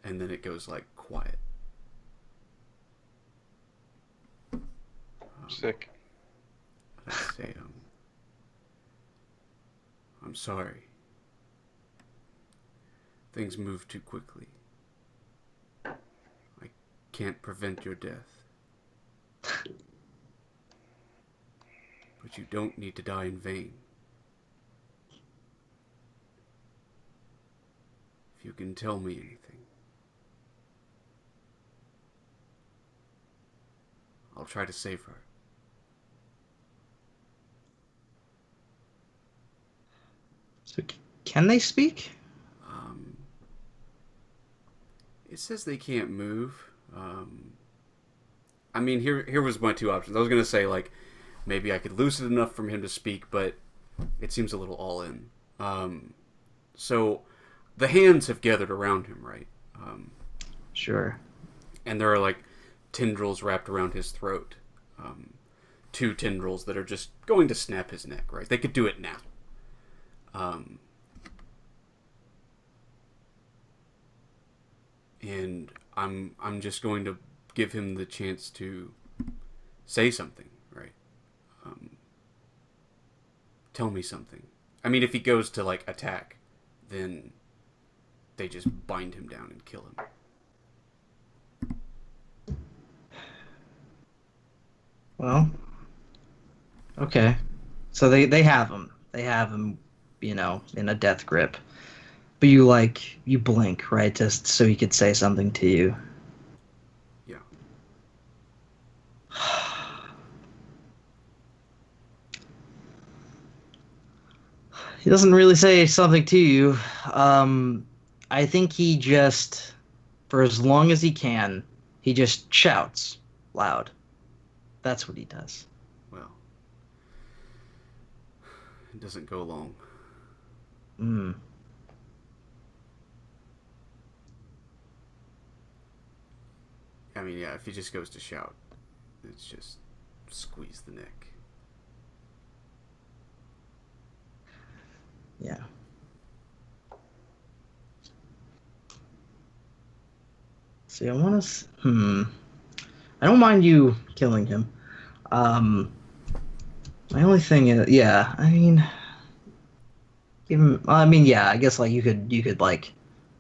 And then it goes like quiet. Sick. I say, I'm sorry. Things move too quickly. I can't prevent your death. But you don't need to die in vain. If you can tell me anything, I'll try to save her. So can they speak? Um, it says they can't move. I mean, here was my two options. I was gonna say like maybe I could loosen enough from him to speak, but it seems a little all in. So the hands have gathered around him, right? Sure. And there are like tendrils wrapped around his throat. Two tendrils that are just going to snap his neck, right? They could do it now. And I'm just going to give him the chance to say something, right? Tell me something. I mean, if he goes to like attack, then they just bind him down and kill him. Well, okay. So they have him. They have him, you know, in a death grip. But you blink, right, just so he could say something to you. Yeah. He doesn't really say something to you. I think he just for as long as he can, he just shouts loud. That's what he does. Well, it doesn't go long. Mm. I mean, yeah, if he just goes to shout, it's just squeeze the neck. Yeah. See, I want to. I don't mind you killing him. My only thing is, yeah. I mean, even. I mean, yeah. I guess like you could like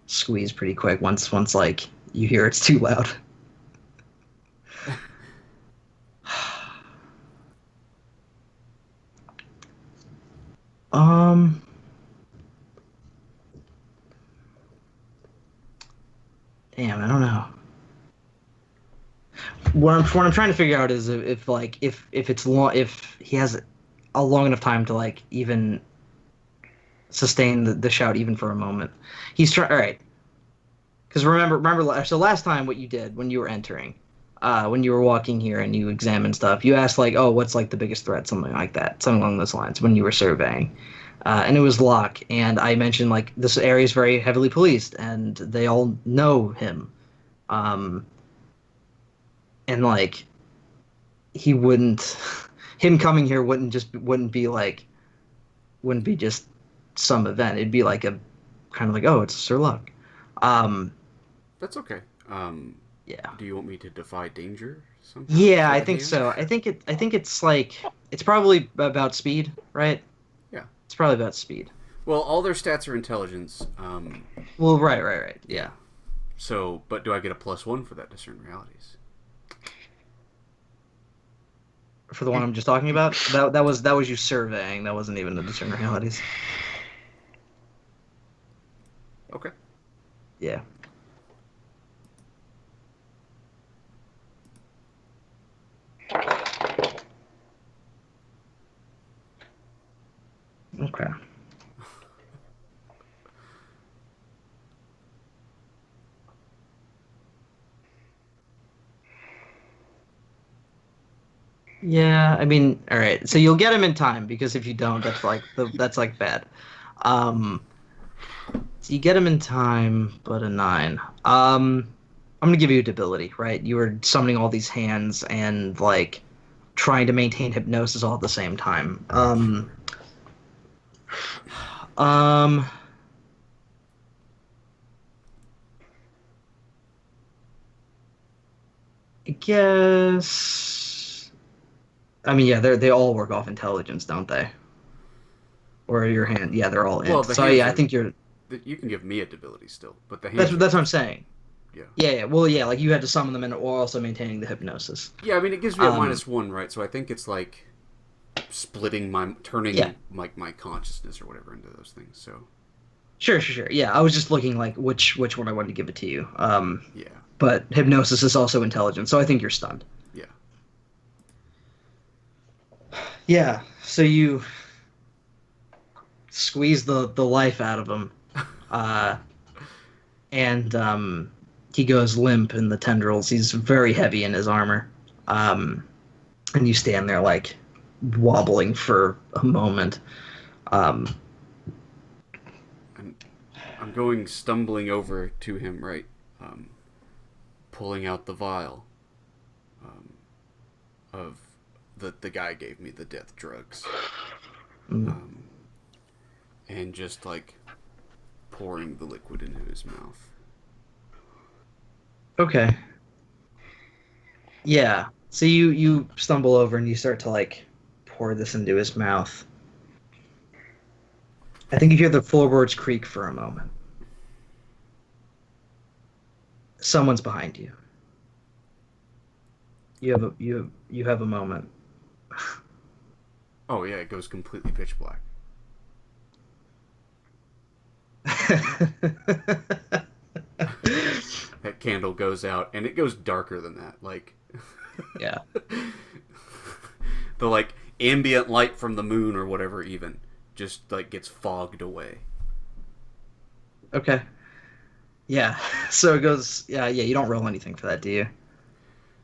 squeeze pretty quick once like you hear it's too loud. Um. Damn, I don't know. What I'm trying to figure out is if it's long if he has a long enough time to like even sustain the shout even for a moment. He's trying. All right, because remember. So last time, what you did when you were entering, when you were walking here and you examined stuff, you asked like, "Oh, what's like the biggest threat?" Something like that, something along those lines. When you were surveying, and it was Locke, and I mentioned like this area is very heavily policed, and they all know him, um, and like he wouldn't, him coming here wouldn't be just some event. It'd be like a kind of like, oh, it's Sir Locke. Um, That's okay. yeah. Do you want me to defy danger somehow? Yeah, For I the think hand? so. I think it's like it's probably about speed, right? Yeah. It's probably about speed. Well, all their stats are intelligence. Well, right. Yeah. So, but do I get a +1 for that discern realities? For the one I'm just talking about, that was you surveying. That wasn't even the discern realities. Okay. Yeah. Okay. Yeah, I mean, all right. So you'll get him in time because if you don't, that's like bad. Um, so you get him in time, but a 9. I'm gonna give you a debility, right? You were summoning all these hands and like trying to maintain hypnosis all at the same time. Um, I guess. I mean, yeah, they all work off intelligence, don't they? Or your hand? Yeah, they're all Well, int. the So hands yeah, I are. think you're. You can give me a debility still, but the That's hands are that's what I'm just. saying. Yeah. Yeah. Well, yeah, like you had to summon them and while also maintaining the hypnosis. Yeah, I mean, it gives me a Um, -1, right? So I think it's like yeah, turning like my consciousness or whatever into those things. So sure. Yeah, I was just looking like which one I wanted to give it to you. yeah, But hypnosis is also intelligence, so I think you're stunned. yeah. Yeah. So you squeeze the life out of him, uh, and he goes limp in the tendrils. He's very heavy in his armor, and you stand there like wobbling for a moment. Um, I'm I'm going stumbling over to him, right? Um, Pulling out the vial of the guy gave me the death drugs, mm, and just like pouring the liquid into his mouth. okay. Yeah. So you stumble over and you start to like pour this into his mouth. I think you hear the floorboards creak for a moment. Someone's behind you. You have a moment. Oh yeah, it goes completely pitch black. That candle goes out, and it goes darker than that. Like Yeah. the like ambient light from the moon or whatever, even just like gets fogged away. Okay. Yeah. So it goes. Yeah, yeah. You don't roll anything for that, do you?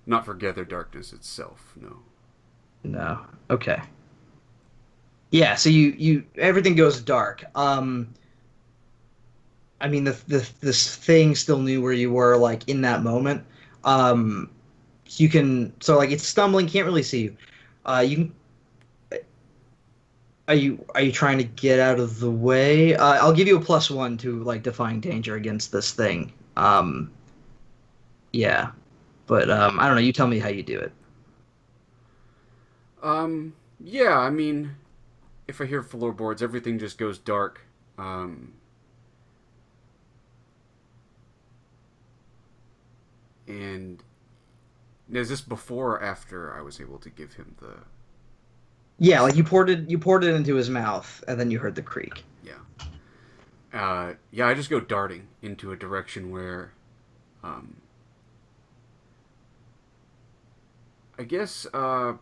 Not for gather darkness itself, no. No. Okay. Yeah. So you everything goes dark. I mean, this thing still knew where you were, like in that moment. Um, you can so like it's stumbling, can't really see you. You can. Are you trying to get out of the way? I'll give you a +1 to like defying danger against this thing. Yeah, but I don't know. You tell me how you do it. Yeah, I mean, if I hear floorboards, everything just goes dark. Um, and is this before or after I was able to give him Yeah, like stuff? you poured it into his mouth, and then you heard the creak. Yeah. Yeah, I just go darting into a direction where, um, I guess, I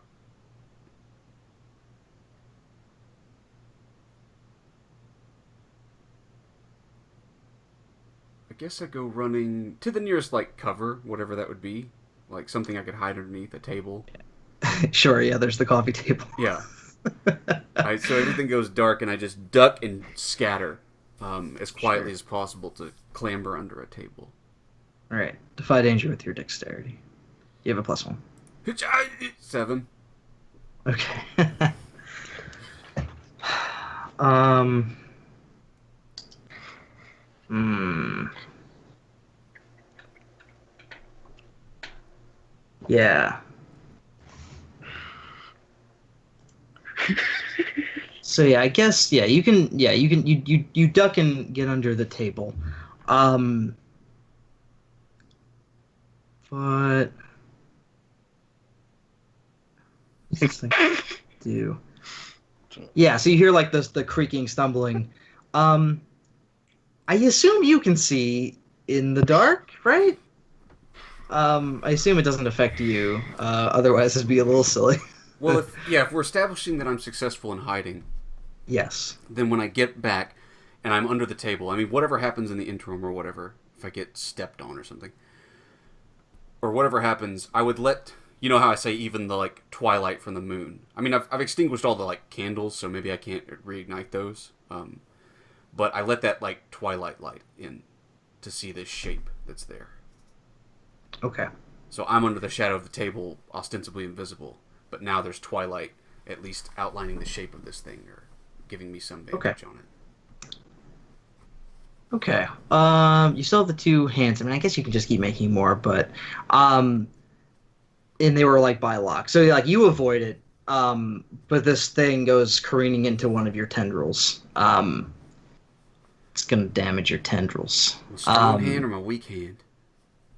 guess I go running to the nearest like cover, whatever that would be, like something I could hide underneath a table. Sure, yeah. There's the coffee table. Yeah. So everything goes dark, and I just duck and scatter, as quietly Sure. as possible to clamber under a table. All right. Defy danger with your dexterity. You have a +1. 7. Okay. um. Hmm. Yeah. So yeah, I guess yeah, you can yeah, you can you duck and get under the table. Um but what's this thing do? Yeah, so you hear like the creaking, stumbling. Um I assume you can see in the dark, right? I assume it doesn't affect you. Otherwise it'd be a little silly. Well, if we're establishing that I'm successful in hiding, Yes. then when I get back and I'm under the table, I mean, whatever happens in the interim or whatever, if I get stepped on or something, or whatever happens, I would let you know how I say even the like twilight from the moon. I mean, I've extinguished all the like candles, so maybe I can't reignite those. But I let that like twilight light in to see this shape that's there. Okay. So I'm under the shadow of the table, ostensibly invisible, but now there's twilight, at least outlining the shape of this thing or giving me some Okay. vantage on it. Okay. You still have the two hands. I mean, I guess you can just keep making more, but um and they were like by lock. So like you avoid it, but this thing goes careening into one of your tendrils. It's gonna damage your tendrils. My strong hand or my weak hand?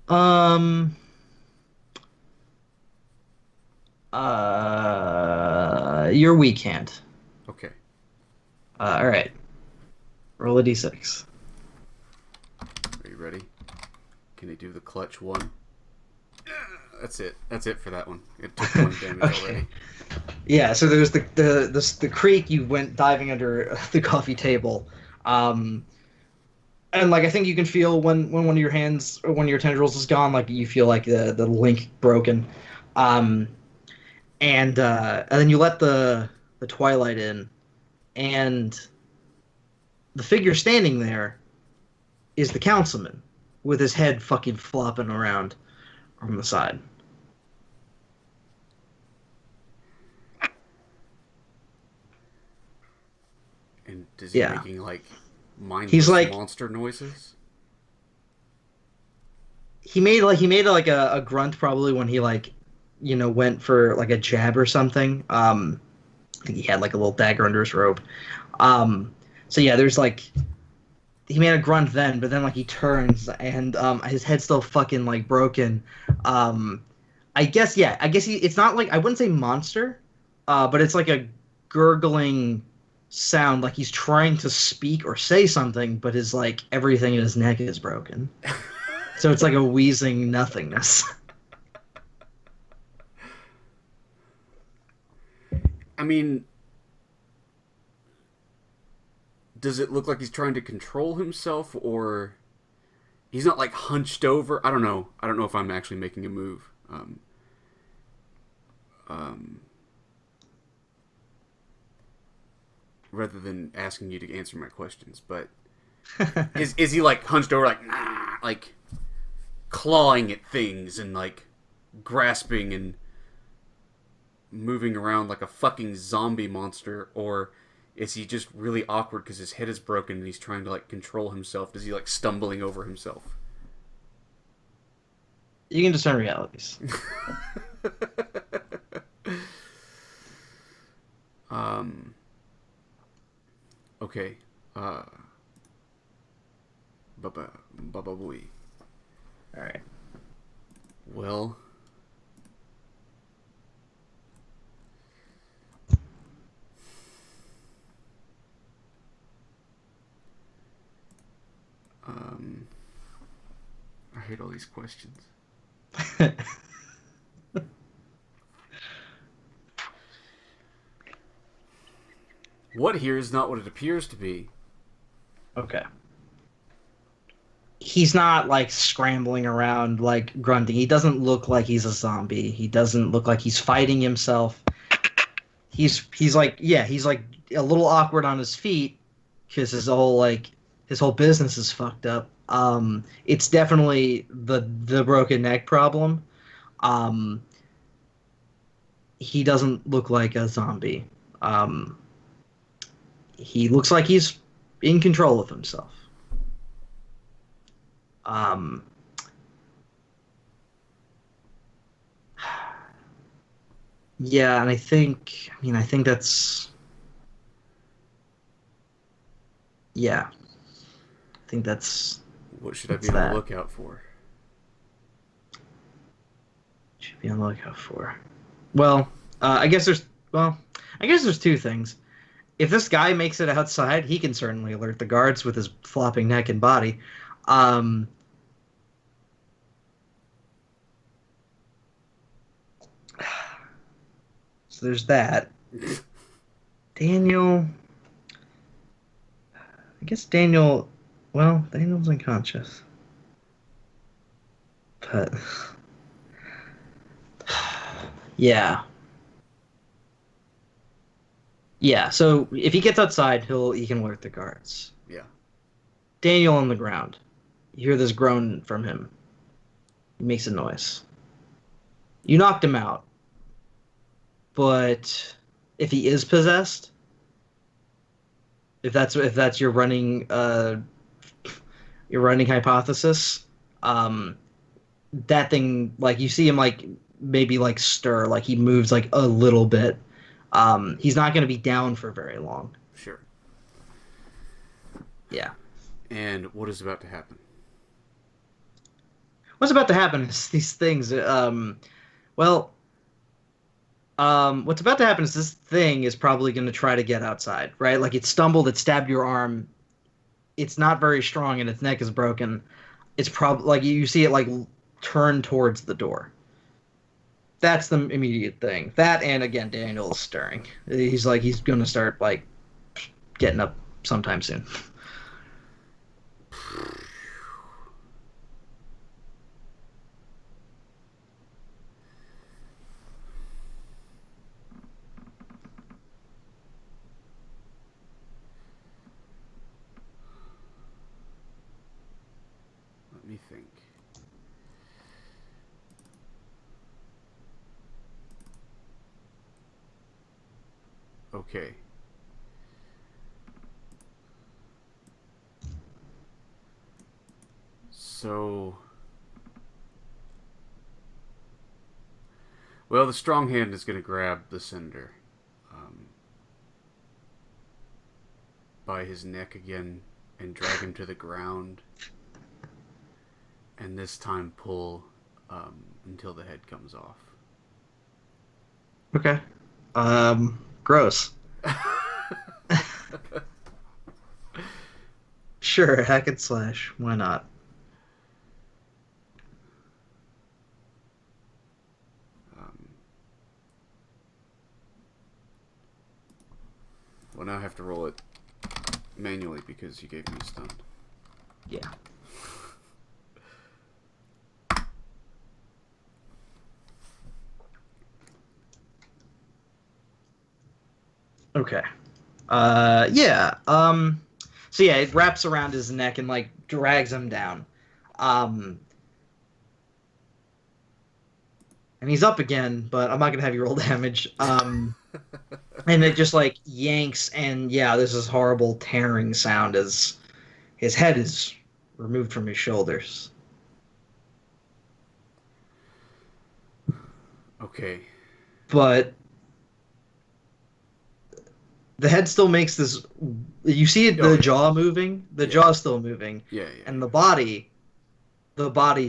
Um, your weak hand. Okay. All right, roll a d6. Are you ready? Can he do the clutch one? That's it. That's it for that one. It took 1 damage Okay. already. Yeah, so there's the creek. You went diving under the coffee table. Um, and like I think you can feel when one of your hands or one of your tendrils is gone, like you feel like the link broken. Um, and then you let the twilight in, and the figure standing there is the councilman with his head fucking flopping around on the side. And is he Yeah, making like he's mindless like monster noises? he made like a grunt probably when he like went for like a jab or something. I think he had like a little dagger under his robe. So yeah, there's like he made a grunt then, but then like he turns and his head's still fucking like broken. Um, I guess yeah, I guess it's not like I wouldn't say monster, but it's like a gurgling sound, like he's trying to speak or say something, but his like everything in his neck is broken. So it's like a wheezing nothingness. I mean, does it look like he's trying to control himself, or He's not like hunched over. I don't know. I don't know if I'm actually making a move. Um, rather than asking you to answer my questions, but is he like hunched over, like nah, like clawing at things and like grasping and moving around like a fucking zombie monster, or is he just really awkward because his head is broken and he's trying to like control himself? Is he like stumbling over himself? You can discern realities. um. Okay. Baba booey. All right. Well. I hate all these questions. What here is not what it appears to be. Okay. He's not like scrambling around like grunting. He doesn't look like he's a zombie. He doesn't look like he's fighting himself. He's like, yeah, he's like a little awkward on his feet because his whole business is fucked up. It's definitely the broken neck problem. Um, he doesn't look like a zombie. Um, he looks like he's in control of himself. Um, yeah, and I think that's, yeah, I think What should I be that's on the that. lookout for? Should be on the lookout for. Well, I guess there's two things. If this guy makes it outside, he can certainly alert the guards with his flopping neck and body. Um, so there's that. Daniel. I guess Daniel. Well, Daniel's unconscious. But. Yeah. Yeah, so if he gets outside, he can alert the guards. Yeah. Daniel on the ground. You hear this groan from him. He makes a noise. You knocked him out. But if he is possessed, if that's your running hypothesis, um, that thing, like, you see him like maybe like stir, like he moves like a little bit. He's not going to be down for very long. Sure. Yeah. And what is about to happen? What's about to happen is these things. What's about to happen is this thing is probably going to try to get outside, right? Like it stumbled, it stabbed your arm. It's not very strong, and its neck is broken. It's probably like you see it like turn towards the door. That's the immediate thing. That, and again, Daniel is stirring. He's going to start like getting up sometime soon. Let me think. Okay. So, well, the strong hand is going to grab the senator by his neck again and drag him to the ground, and this time pull until the head comes off. Okay. Gross. Sure, hack and slash. Why not? Well, now I have to roll it manually because you gave me a stun. Yeah. Okay. Yeah. So yeah, it wraps around his neck and like drags him down. Um, and he's up again, but I'm not gonna have you roll damage. And it just like yanks, and yeah, there's this horrible tearing sound as his head is removed from his shoulders. Okay. But the head still makes this. You see Oh the yeah. jaw moving. The Yeah. jaw is still moving, Yeah. Yeah. and the body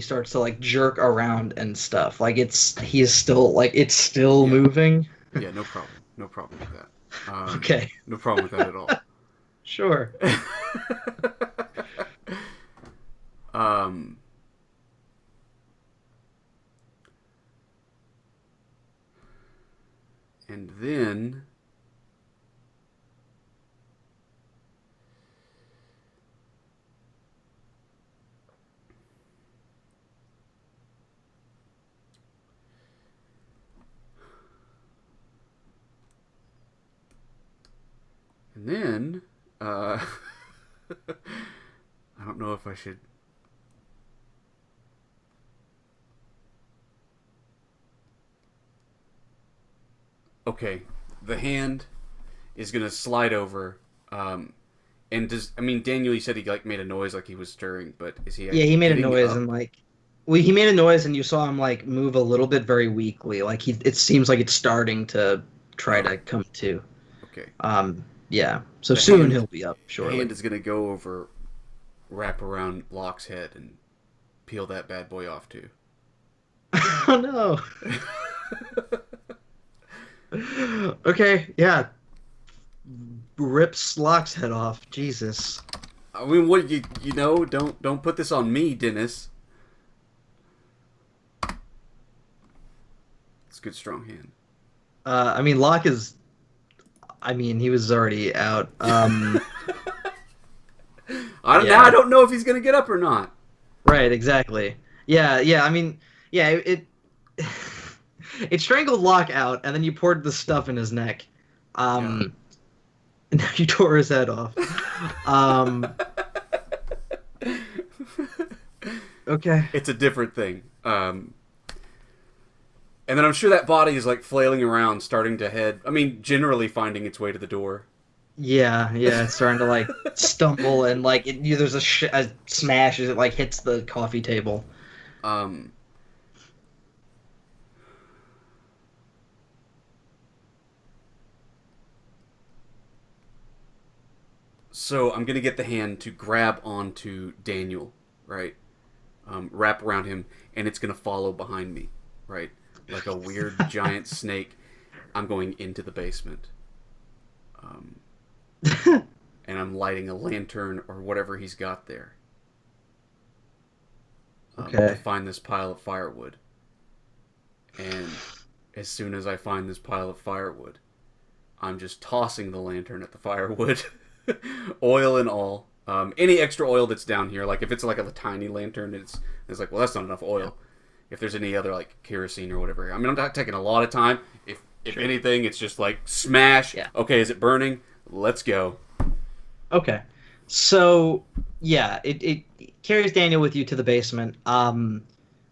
starts to like jerk around and stuff. Like he's still like it's still Yeah. moving. Yeah. No problem. No problem with that. Okay, No problem with that at all. sure. um. And then. And then. I don't know if I should. Okay. The hand is gonna slide over. And does I mean Daniel? You said he like made a noise like he was stirring, but is he Yeah, he made a getting noise up? and like, well, he made a noise and you saw him like move a little bit very weakly. Like it seems like it's starting to try Oh, to come to. okay. Yeah. So The soon hand he'll be up the hand shortly. is gonna go over, wrap around Locke's head, and peel that bad boy off too. Oh no. Okay, yeah. Rips Locke's head off. Jesus. I mean, what you know? Don't put this on me, Dennis. It's a good strong hand. I mean Locke is. I mean he was already out. I Yeah. don't know if he's gonna get up or not. Right. Exactly. Yeah. Yeah. I mean, yeah. It strangled Locke out, and then you poured the stuff in his neck. Yeah. Um, and you tore his head off. Um, okay. It's a different thing. And then I'm sure that body is like flailing around, starting to head. I mean, generally finding its way to the door. Yeah, yeah, it's starting to like stumble and like there's a smash as it like hits the coffee table. Um, so I'm gonna get the hand to grab onto Daniel, right? Wrap around him, and it's gonna follow behind me, right? Like a weird giant snake. I'm going into the basement, um, and I'm lighting a lantern or whatever he's got there to Okay. find this pile of firewood. And as soon as I find this pile of firewood, I'm just tossing the lantern at the firewood, oil and all. Any extra oil that's down here, like if it's like a tiny lantern, it's like, well, that's not enough Yeah, oil. If there's any other like kerosene or whatever, I mean, I'm not taking a lot of time. If sure. anything, it's just like smash. Yeah. Okay, is it burning? Let's go. Okay. So yeah, it carries Daniel with you to the basement.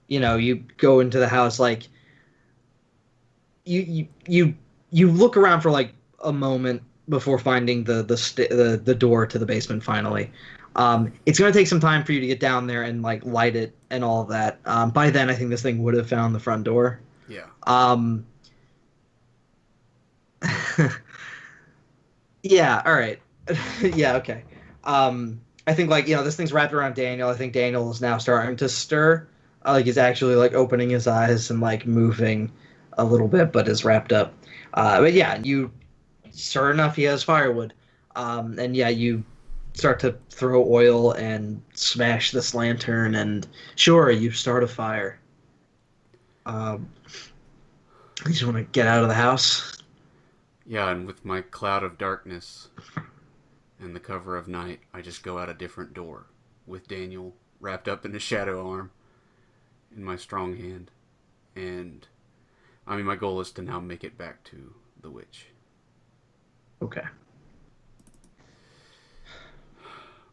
You go into the house like you look around for like a moment before finding the door to the basement finally. It's gonna take some time for you to get down there and like light it and all of that. By then, I think this thing would have found the front door. Yeah. Um, yeah, all right. Yeah, okay. I think like this thing's wrapped around Daniel. I think Daniel is now starting to stir. Like he's actually like opening his eyes and like moving a little bit, but is wrapped up. But yeah, you sure enough he has firewood. And yeah, you start to throw oil and smash this lantern, and sure, you start a fire. Um, you just want to get out of the house. Yeah, and with my cloud of darkness and the cover of night, I just go out a different door with Daniel wrapped up in a shadow arm in my strong hand. And I mean, my goal is to now make it back to the witch. Okay.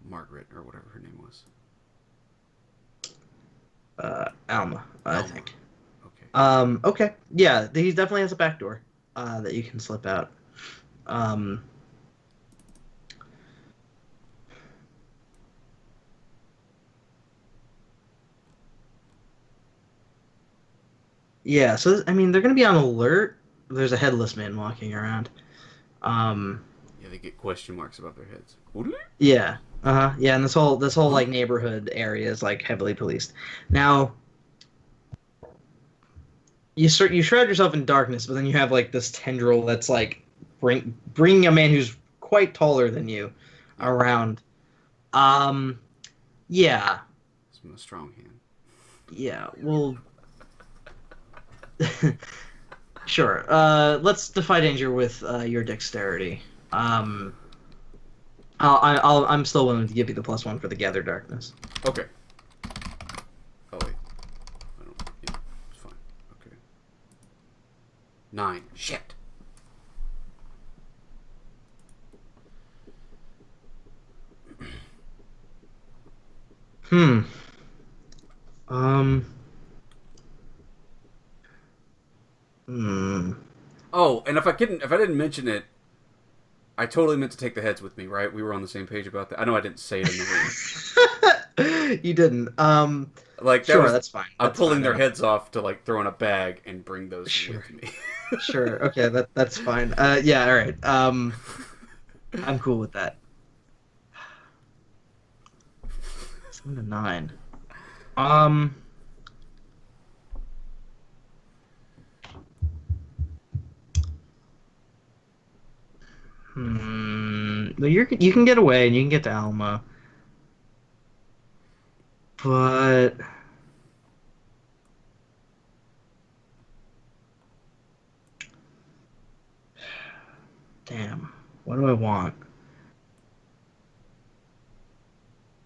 Margaret, or whatever her name was. Alma, I Alma. think. Okay. Okay. Yeah, he definitely has a back door that you can slip out. Um, yeah, so I mean, they're gonna be on alert. There's a headless man walking around. Um, Yeah, they get question marks above their heads. yeah, yeah, and this whole like neighborhood area is like heavily policed. Now, you shroud yourself in darkness, but then you have like this tendril that's like bringing a man who's quite taller than you Yeah, around. Um, yeah, it's a strong hand. yeah. Well, sure. Let's defy danger with your dexterity. Um, I'm still willing to give you the +1 for the gather darkness. Okay. Oh wait, I don't. Yeah, it's fine. Okay. 9. Shit. Hmm. Um. Hmm. Oh, and if I didn't mention it, I totally meant to take the heads with me. Right? We were on the same page about that. I know I didn't say it in the room. You didn't. Like that Sure, was. that's fine. I'm That's pulling fine. I their don't. heads off to like throw in a bag and bring those Sure. with me. Sure. Okay. That's fine. Yeah. All right. I'm cool with that. 7 to 9. Um. Well, you can get away and you can get to Alma, but damn, what do I want?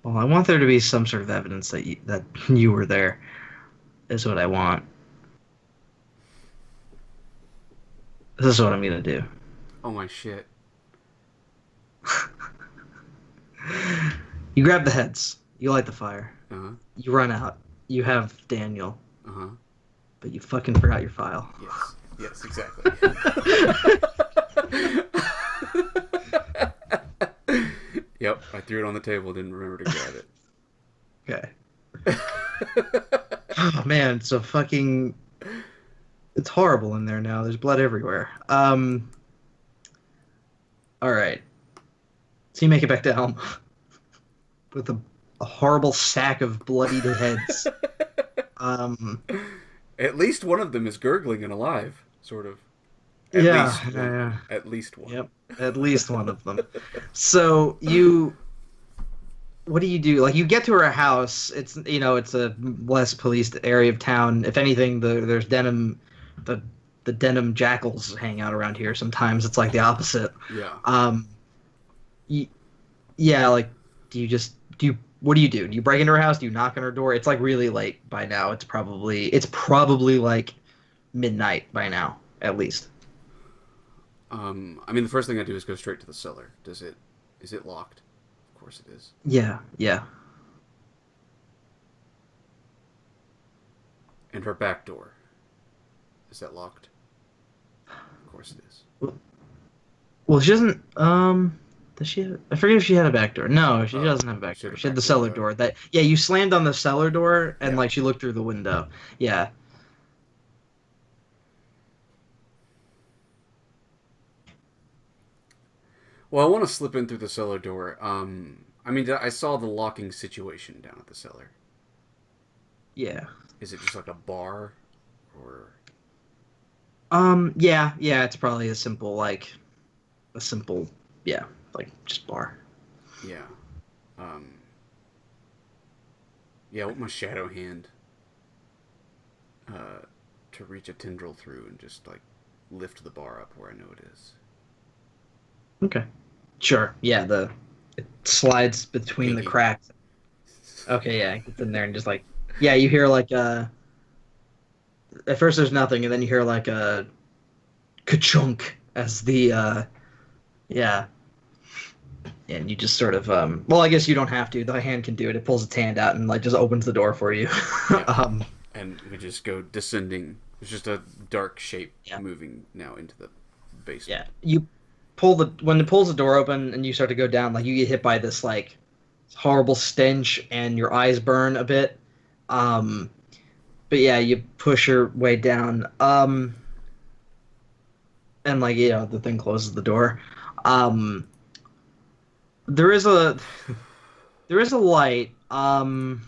Well, I want there to be some sort of evidence that you were there. Is what I want. This is what I'm gonna do. Oh my shit. You grab the heads. You light the fire. Uh huh. You run out. You have Daniel, Uh huh. but you fucking forgot your file. Yes. Yes. Exactly. Yep. I threw it on the table. Didn't remember to grab Okay. it. Oh man, so fucking it's horrible in there now. There's blood everywhere. All right. So you make it back to Elm with a horrible sack of bloodied heads. Um, At least one of them is gurgling and alive, sort of. At yeah, least one of yeah, them. At least one. yep. At least one of them. So what do you do? Like you get to her house. It's a less policed area of town. If anything, there's the denim jackals hang out around here. Sometimes it's like the opposite. Yeah. Um, yeah, like what do you do? Do you break into her house? Do you knock on her door? It's like really late by now. It's probably like midnight by now, at least. I mean, the first thing I do is go straight to the cellar. Is it locked? Of course it is. Yeah, yeah. And her back door. Is that locked? Of course it is. Well, she doesn't. Does she? I forget if she had a back door. No, she Oh, doesn't have a back she had door. a She had back the door, cellar though. door. That yeah, you slammed on the cellar door and Yeah. like she looked through the window. Yeah. Well, I want to slip in through the cellar door. I mean, I saw the locking situation down at the cellar. Yeah. Is it just like a bar, or Yeah, yeah. It's probably a simple, yeah, like just bar. yeah, um, yeah? With my shadow hand, to reach a tendril through and just like lift the bar up where I know it is. Okay. Sure. Yeah. It slides between the Pinky. cracks. Okay. Yeah. It gets in there and just like yeah, you hear like at first there's nothing and then you hear like a ka-chunk as Yeah. And you just sort of well, I guess you don't have to. The hand can do it. It pulls its hand out and like just opens the door for you. Yeah. um And we just go descending. It's just a dark shape yeah. moving now into the Yeah. basement. You pull the when it pulls the door open and you start to go down, like you get hit by this like horrible stench and your eyes burn a bit. Um but yeah, you push your way down. And like, the thing closes the door. Um there is a there is a light. Well,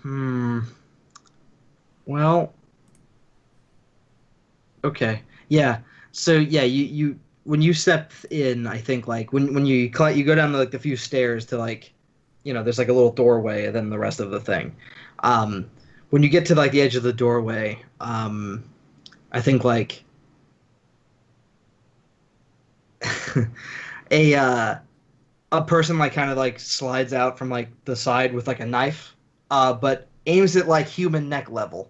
okay. Yeah. So yeah, you when you step in, I think like when you go down like the few stairs to like, there's like a little doorway and then the rest of the thing. Um, when you get to like the edge of the doorway, I think like a uh a person like kind of like slides out from like the side with like a knife, but aims it like human neck level.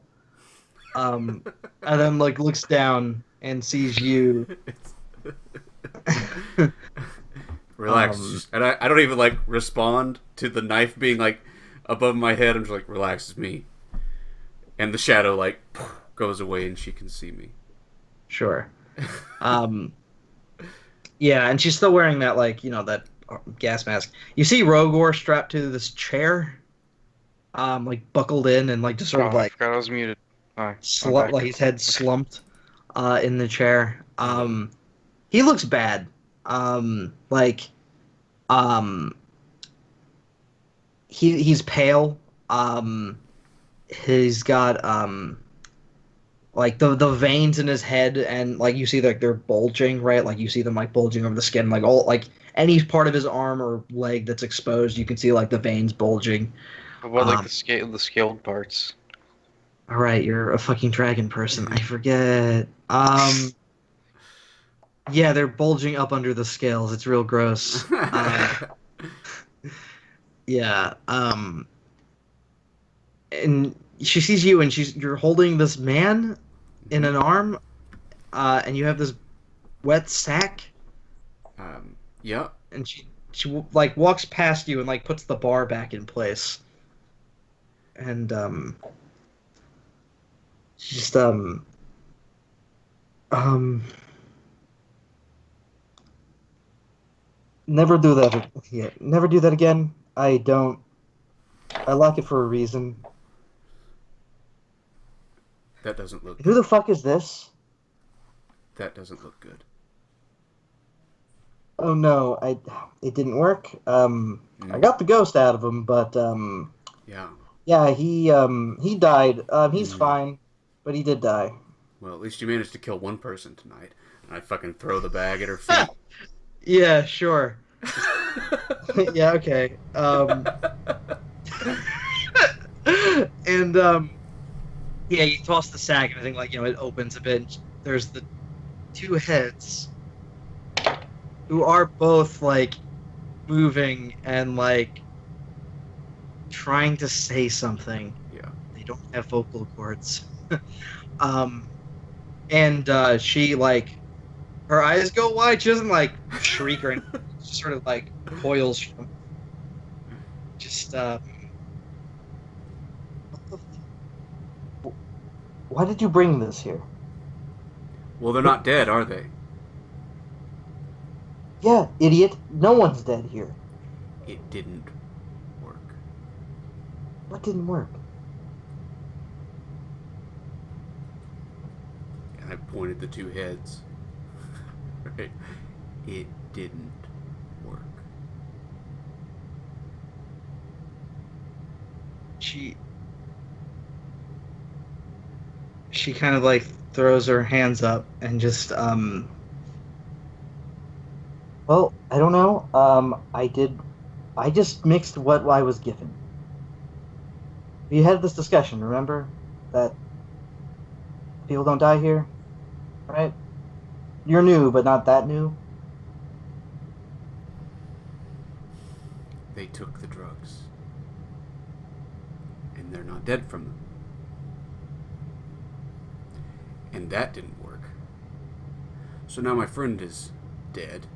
Um, and then like looks down and sees you. Relax. Um, And I don't even like respond to the knife being like above my head. I'm just like, relax, it's me. And the shadow like goes away and she can see me. sure. Um, yeah, and she's still wearing that like that gas mask. You see Roegor strapped to this chair, like buckled in and like just Oh, sort of I like forgot I was muted. Alright, I'm back. like his head Okay. slumped, in the chair. Hello. He looks bad. Like um, he's pale. He's got like the veins in his head and like you see like they're bulging, right? Like you see them like bulging over the skin, like all like any part of his arm or leg that's exposed, you can see like the veins bulging. What about like Um, the scaled parts? all right, you're a fucking dragon person. I forget. Yeah, they're bulging up under the scales. It's real gross. Yeah. And she sees you, and you're holding this man in Mhm. an arm, and you have this wet sack, Yeah. and she like walks past you and like puts the bar back in place, and she just um never do that. Yeah, never do that again. I don't. I like it for a reason. That doesn't look Who good. the fuck is this? That doesn't look good. Oh no, it didn't work. I Mm. got the ghost out of him, but Yeah. yeah, he died. He's Mm. fine, but he did die. Well, at least you managed to kill one person tonight. And I fucking throw the bag at her feet. Yeah, sure. Yeah, okay. And yeah, you toss the sack and I think like it opens a bit. And there's the two heads who are both like moving and like trying to say something. Yeah. They don't have vocal cords. Um, and she like her eyes go wide. She doesn't like shriek or anything. She just sort of like coils from just what the why did you bring this here? Well, they're not dead, are they? Yeah, idiot. No one's dead here. It didn't work. What didn't work? And I pointed the two heads. Right? It didn't work. She she kind of like throws her hands up and just well, I don't know. I just mixed what I was given. We had this discussion, remember? That people don't die here, right? You're new, but not that new. They took the drugs. And they're not dead from them. And that didn't work. So now my friend is dead.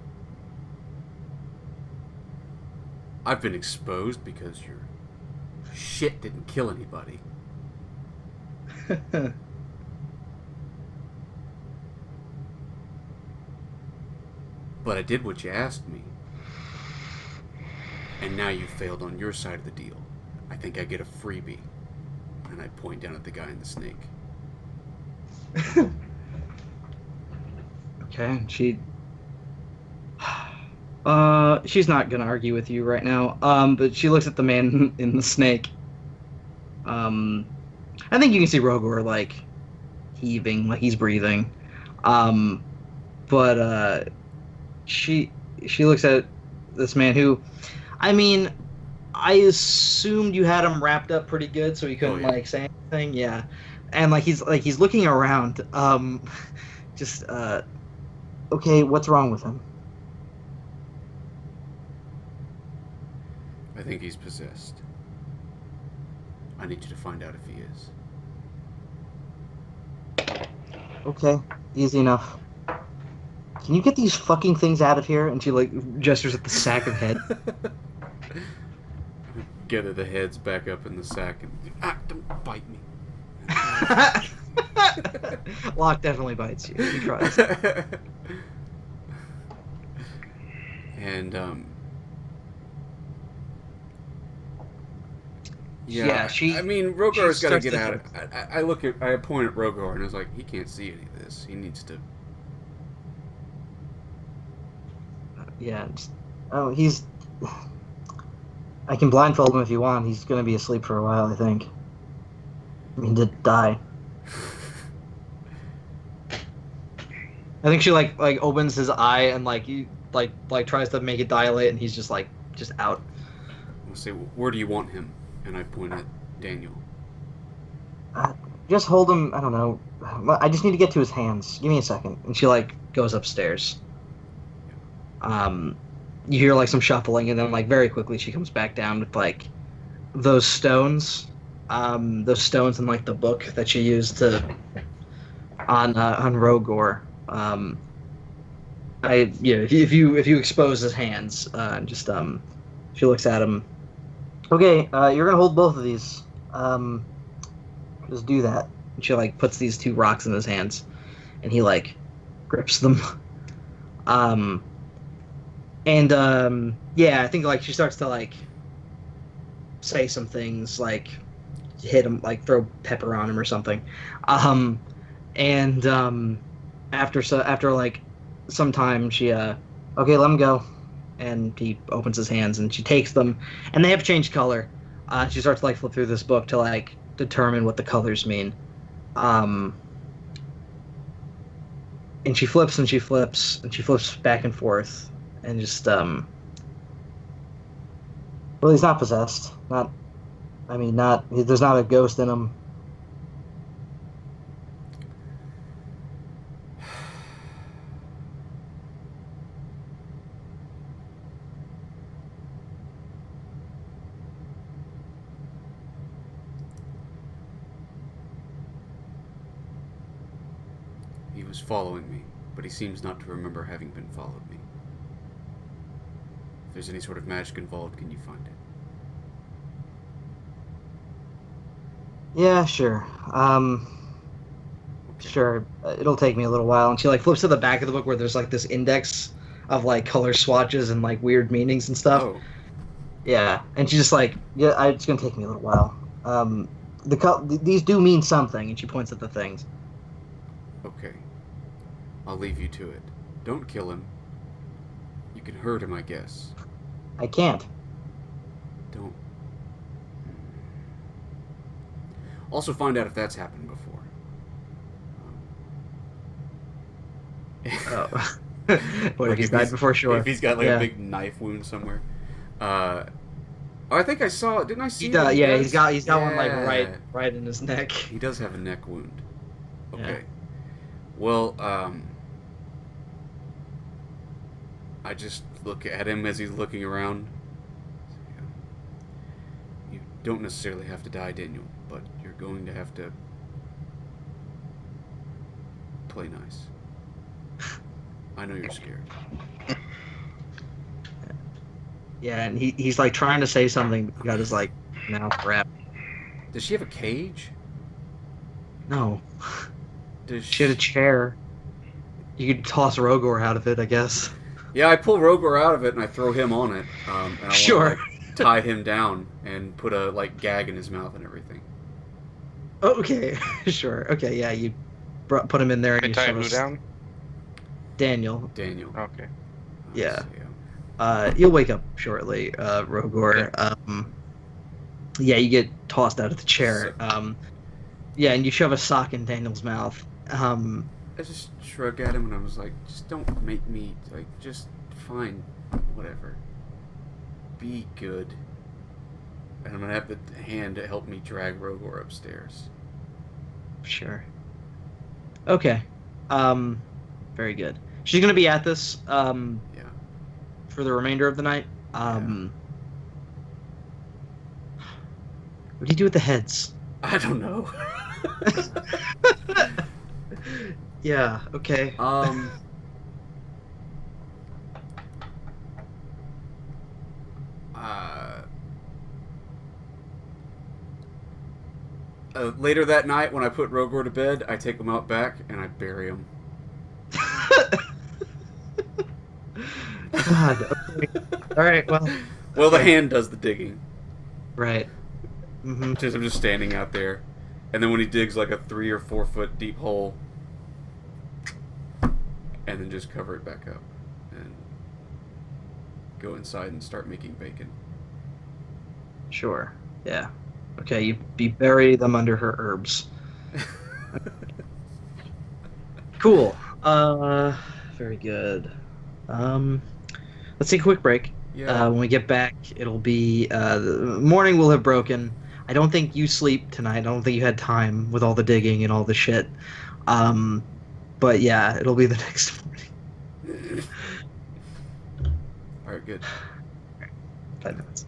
I've been exposed because your shit didn't kill anybody. But I did what you asked me. And now you failed on your side of the deal. I think I get a freebie. And I point down at the guy in the snake. Okay, she's not gonna argue with you right now. But she looks at the man in the snake. I think you can see Roegor like heaving, like he's breathing. Um, but she looks at this man who, I mean, I assumed you had him wrapped up pretty good, so he couldn't like say anything. Yeah, and he's looking around. Just okay, what's wrong with him? I think he's possessed. I need you to find out if he is. Okay, easy enough. Can you get these fucking things out of here? And she like gestures at the sack of head. Gather the heads back up in the sack and don't bite me. Locke definitely bites you. He tries. And yeah, I mean, Roegor's got to get out. I point at Roegor and I was like, he can't see any of this. He needs to. Yeah. He's. I can blindfold him if you want. He's gonna be asleep for a while, I think. I mean, to die. I think she like opens his eye and he tries to make it dilate, and he's just out. I'll say, where do you want him? And I point at Daniel. Just hold him. I don't know. I just need to get to his hands. Give me a second. And she goes upstairs. You hear some shuffling, and then very quickly she comes back down with those stones. Those stones in the book that she used on Roegor. If you expose his hands, she looks at him. Okay, you're gonna hold both of these. Just do that. And she puts these two rocks in his hands, and he grips them. I think she starts to say some things, hit him, throw pepper on him or something. After some time, she okay, let him go. And he opens his hands, and she takes them, and they have changed color. She starts to flip through this book to determine what the colors mean. And she flips and she flips and she flips back and forth, and just well, he's not possessed. There's not a ghost in him. He was following me, but he seems not to remember having been followed me. If there's any sort of magic involved, can you find it? Yeah, sure. Okay. Sure. It'll take me a little while. And she flips to the back of the book where there's this index of color swatches and weird meanings and stuff. Oh. Yeah, and she's just yeah, it's gonna take me a little while. These do mean something, and she points at the things. Okay. I'll leave you to it. Don't kill him. You can hurt him, I guess. I can't. Don't. Also find out if that's happened before. Oh. What, if he's died before? Sure. If he's got a big knife wound somewhere. I think I saw it. Didn't I see that? Yeah, he's got one right in his neck. He does have a neck wound. Okay. Yeah. Well, I just look at him as he's looking around. You don't necessarily have to die, Daniel, but you're going to have to play nice. I know you're scared. Yeah, and he's like trying to say something, but he got his like mouth wrapped. Does she have a cage? No, Does she had a she... chair. You could toss Roegor out of it, I guess. Yeah, I pull Roegor out of it and I throw him on it. And I want to Sure. like tie him down and put a like gag in his mouth and everything. Okay, sure. Okay, yeah, you put him in there and I you tie shove who us. down? Daniel. Daniel. Okay. Yeah. So, yeah. You'll wake up shortly, Okay. Roegor. Yeah, you get tossed out of the chair. So, Yeah, and you shove a sock in Daniel's mouth. I just shrugged at him and I was like, just don't make me, like, just fine, whatever. Be good. And I'm gonna have the hand to help me drag Roegor upstairs. Sure. Okay. Um, Very good. She's gonna be at this Yeah. for the remainder of the night. What do you do with the heads? I don't know. Yeah. Okay. um. Uh, Later that night, when I put Roegor to bed, I take him out back and I bury him. God. Okay. All right. Well. Well, the Okay. hand does the digging. Right. I'm just standing out there, and then when he digs like a 3 or 4 foot deep hole, and then just cover it back up and go inside and start making bacon. Sure. Yeah. Okay. You bury them under her herbs. Cool. Very good. Let's take a quick break. Yeah. When we get back, it'll be the morning will have broken. I don't think you sleep tonight. I don't think you had time with all the digging and all the shit. But yeah, it'll be the next morning. All right, good. 5 minutes.